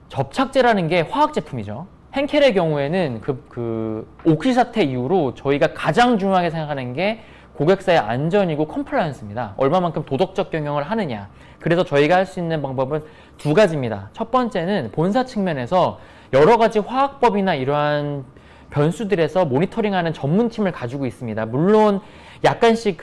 접착제라는 게 화학 제품이죠. henkel의 경우에는 그 오킬 사태 이후로 저희가 가장 중요하게 생각하는 게 고객사의 안전이고 컴플라이언스입니다. 얼마만큼 도덕적 경영을 하느냐. 그래서 저희가 할 수 있는 방법은 두 가지입니다. 첫 번째는 본사 측면에서 여러 가지 화학법이나 이러한 변수들에서 모니터링하는 전문팀을 가지고 있습니다. 물론 약간씩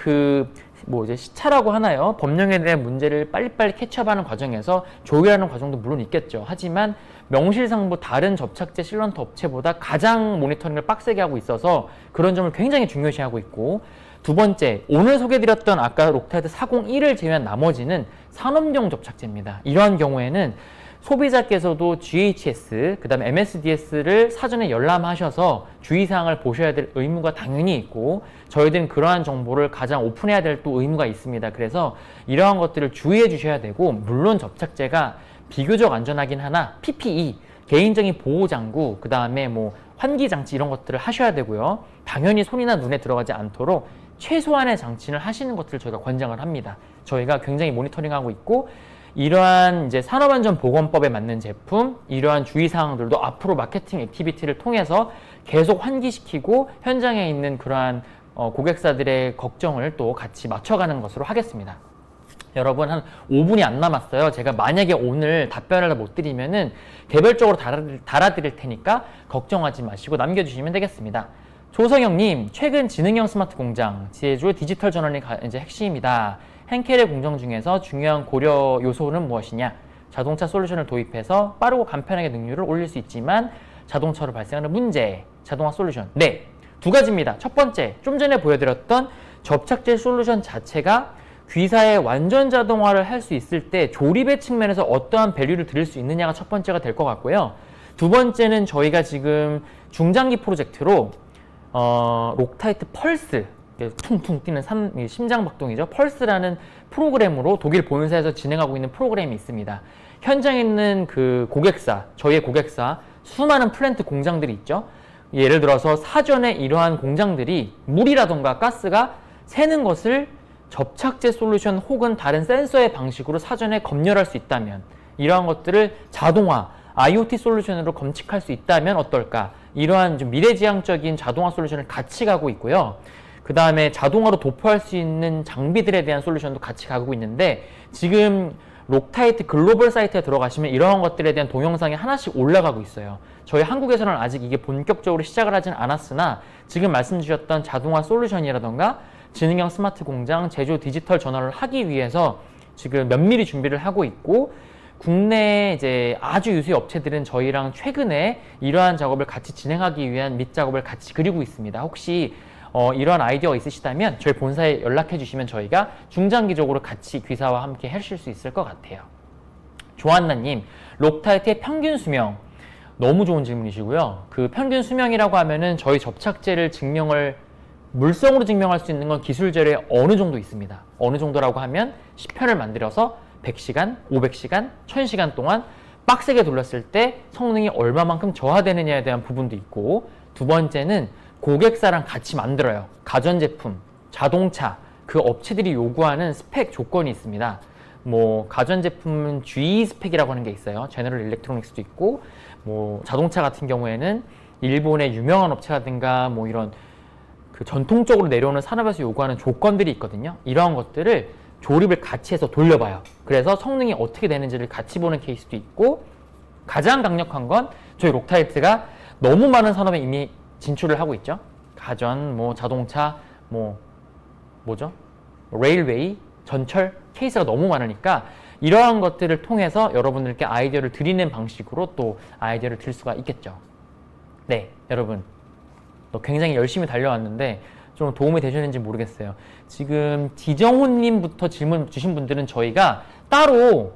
이제 시차라고 하나요? 법령에 대한 문제를 빨리빨리 캐치업하는 과정에서 조율하는 과정도 물론 있겠죠. 하지만 명실상부 다른 접착제 실런트 업체보다 가장 모니터링을 빡세게 하고 있어서 그런 점을 굉장히 중요시하고 있고, 두 번째, 오늘 소개드렸던 아까 록타이트 401을 제외한 나머지는 산업용 접착제입니다. 이러한 경우에는 소비자께서도 GHS, 그 다음에 MSDS를 사전에 열람하셔서 주의사항을 보셔야 될 의무가 당연히 있고, 저희들은 그러한 정보를 가장 오픈해야 될 또 의무가 있습니다. 그래서 이러한 것들을 주의해 주셔야 되고, 물론 접착제가 비교적 안전하긴 하나 PPE, 개인적인 보호장구, 그 다음에 환기장치 이런 것들을 하셔야 되고요. 당연히 손이나 눈에 들어가지 않도록 최소한의 장치를 하시는 것들을 저희가 권장을 합니다. 저희가 굉장히 모니터링하고 있고, 이러한 이제 산업안전보건법에 맞는 제품, 이러한 주의사항들도 앞으로 마케팅 액티비티를 통해서 계속 환기시키고 현장에 있는 그러한 고객사들의 걱정을 또 같이 맞춰가는 것으로 하겠습니다. 여러분, 한 5분이 안 남았어요. 제가 만약에 오늘 답변을 못 드리면은 개별적으로 달아드릴 테니까 걱정하지 마시고 남겨주시면 되겠습니다. 조성영님, 최근 지능형 스마트 공장, 제조 디지털 전환이 이제 핵심입니다. henkel의 공정 중에서 중요한 고려 요소는 무엇이냐? 자동차 솔루션을 도입해서 빠르고 간편하게 능률을 올릴 수 있지만 자동차로 발생하는 문제, 자동화 솔루션. 네, 두 가지입니다. 첫 번째, 좀 전에 보여드렸던 접착제 솔루션 자체가 귀사의 완전 자동화를 할 수 있을 때 조립의 측면에서 어떠한 밸류를 드릴 수 있느냐가 첫 번째가 될 것 같고요. 두 번째는 저희가 지금 중장기 프로젝트로 록타이트 펄스, 퉁퉁 뛰는 심장박동이죠. 펄스라는 프로그램으로 독일 본사에서 진행하고 있는 프로그램이 있습니다. 현장에 있는 그 고객사, 저희의 고객사, 수많은 플랜트 공장들이 있죠. 예를 들어서 사전에 이러한 공장들이 물이라던가 가스가 새는 것을 접착제 솔루션 혹은 다른 센서의 방식으로 사전에 검열할 수 있다면, 이러한 것들을 자동화, IoT 솔루션으로 검측할 수 있다면 어떨까? 이러한 좀 미래지향적인 자동화 솔루션을 같이 가고 있고요. 그 다음에 자동화로 도포할 수 있는 장비들에 대한 솔루션도 같이 가고 있는데, 지금 록타이트 글로벌 사이트에 들어가시면 이러한 것들에 대한 동영상이 하나씩 올라가고 있어요. 저희 한국에서는 아직 이게 본격적으로 시작을 하진 않았으나 지금 말씀 주셨던 자동화 솔루션이라던가 지능형 스마트 공장, 제조 디지털 전환을 하기 위해서 지금 면밀히 준비를 하고 있고, 국내 이제 아주 유수의 업체들은 저희랑 최근에 이러한 작업을 같이 진행하기 위한 밑작업을 같이 그리고 있습니다. 혹시 이러한 아이디어가 있으시다면 저희 본사에 연락해 주시면 저희가 중장기적으로 같이 귀사와 함께 하실 수 있을 것 같아요. 조한나님, 록타이트의 평균 수명. 너무 좋은 질문이시고요. 그 평균 수명이라고 하면은 저희 접착제를 물성으로 증명할 수 있는 건 기술재료에 어느 정도 있습니다. 어느 정도라고 하면 10편을 만들어서 100시간, 500시간, 1000시간 동안 빡세게 돌렸을 때 성능이 얼마만큼 저하되느냐에 대한 부분도 있고, 두 번째는 고객사랑 같이 만들어요. 가전제품, 자동차, 그 업체들이 요구하는 스펙 조건이 있습니다. 가전제품은 GE 스펙이라고 하는 게 있어요. 제너럴 일렉트로닉스도 있고, 자동차 같은 경우에는 일본의 유명한 업체라든가 이런 그 전통적으로 내려오는 산업에서 요구하는 조건들이 있거든요. 이러한 것들을 조립을 같이 해서 돌려봐요. 그래서 성능이 어떻게 되는지를 같이 보는 케이스도 있고, 가장 강력한 건 저희 록타이트가 너무 많은 산업에 이미 진출을 하고 있죠. 가전, 자동차, 레일웨이, 전철 케이스가 너무 많으니까 이러한 것들을 통해서 여러분들께 아이디어를 드리는 방식으로 또 아이디어를 드릴 수가 있겠죠. 네, 여러분. 굉장히 열심히 달려왔는데 좀 도움이 되셨는지 모르겠어요. 지금 지정훈님부터 질문 주신 분들은 저희가 따로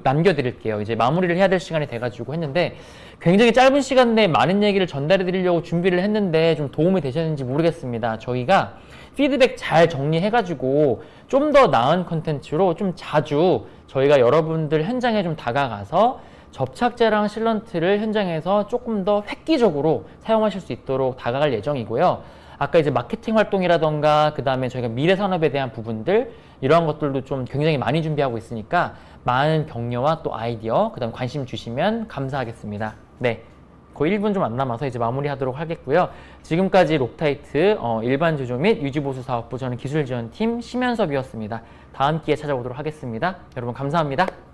남겨드릴게요. 이제 마무리를 해야 될 시간이 돼가지고 했는데, 굉장히 짧은 시간 내에 많은 얘기를 전달해 드리려고 준비를 했는데 좀 도움이 되셨는지 모르겠습니다. 저희가 피드백 잘 정리해가지고 좀 더 나은 컨텐츠로 좀 자주 저희가 여러분들 현장에 좀 다가가서 접착제랑 실런트를 현장에서 조금 더 획기적으로 사용하실 수 있도록 다가갈 예정이고요. 아까 이제 마케팅 활동이라던가 그 다음에 저희가 미래 산업에 대한 부분들, 이러한 것들도 좀 굉장히 많이 준비하고 있으니까 많은 격려와 또 아이디어, 그 다음 관심 주시면 감사하겠습니다. 네, 거의 1분 좀 안 남아서 이제 마무리하도록 하겠고요. 지금까지 록타이트 일반 제조 및 유지보수 사업부 저는 기술지원팀 심현섭이었습니다. 다음 기회에 찾아오도록 하겠습니다. 여러분 감사합니다.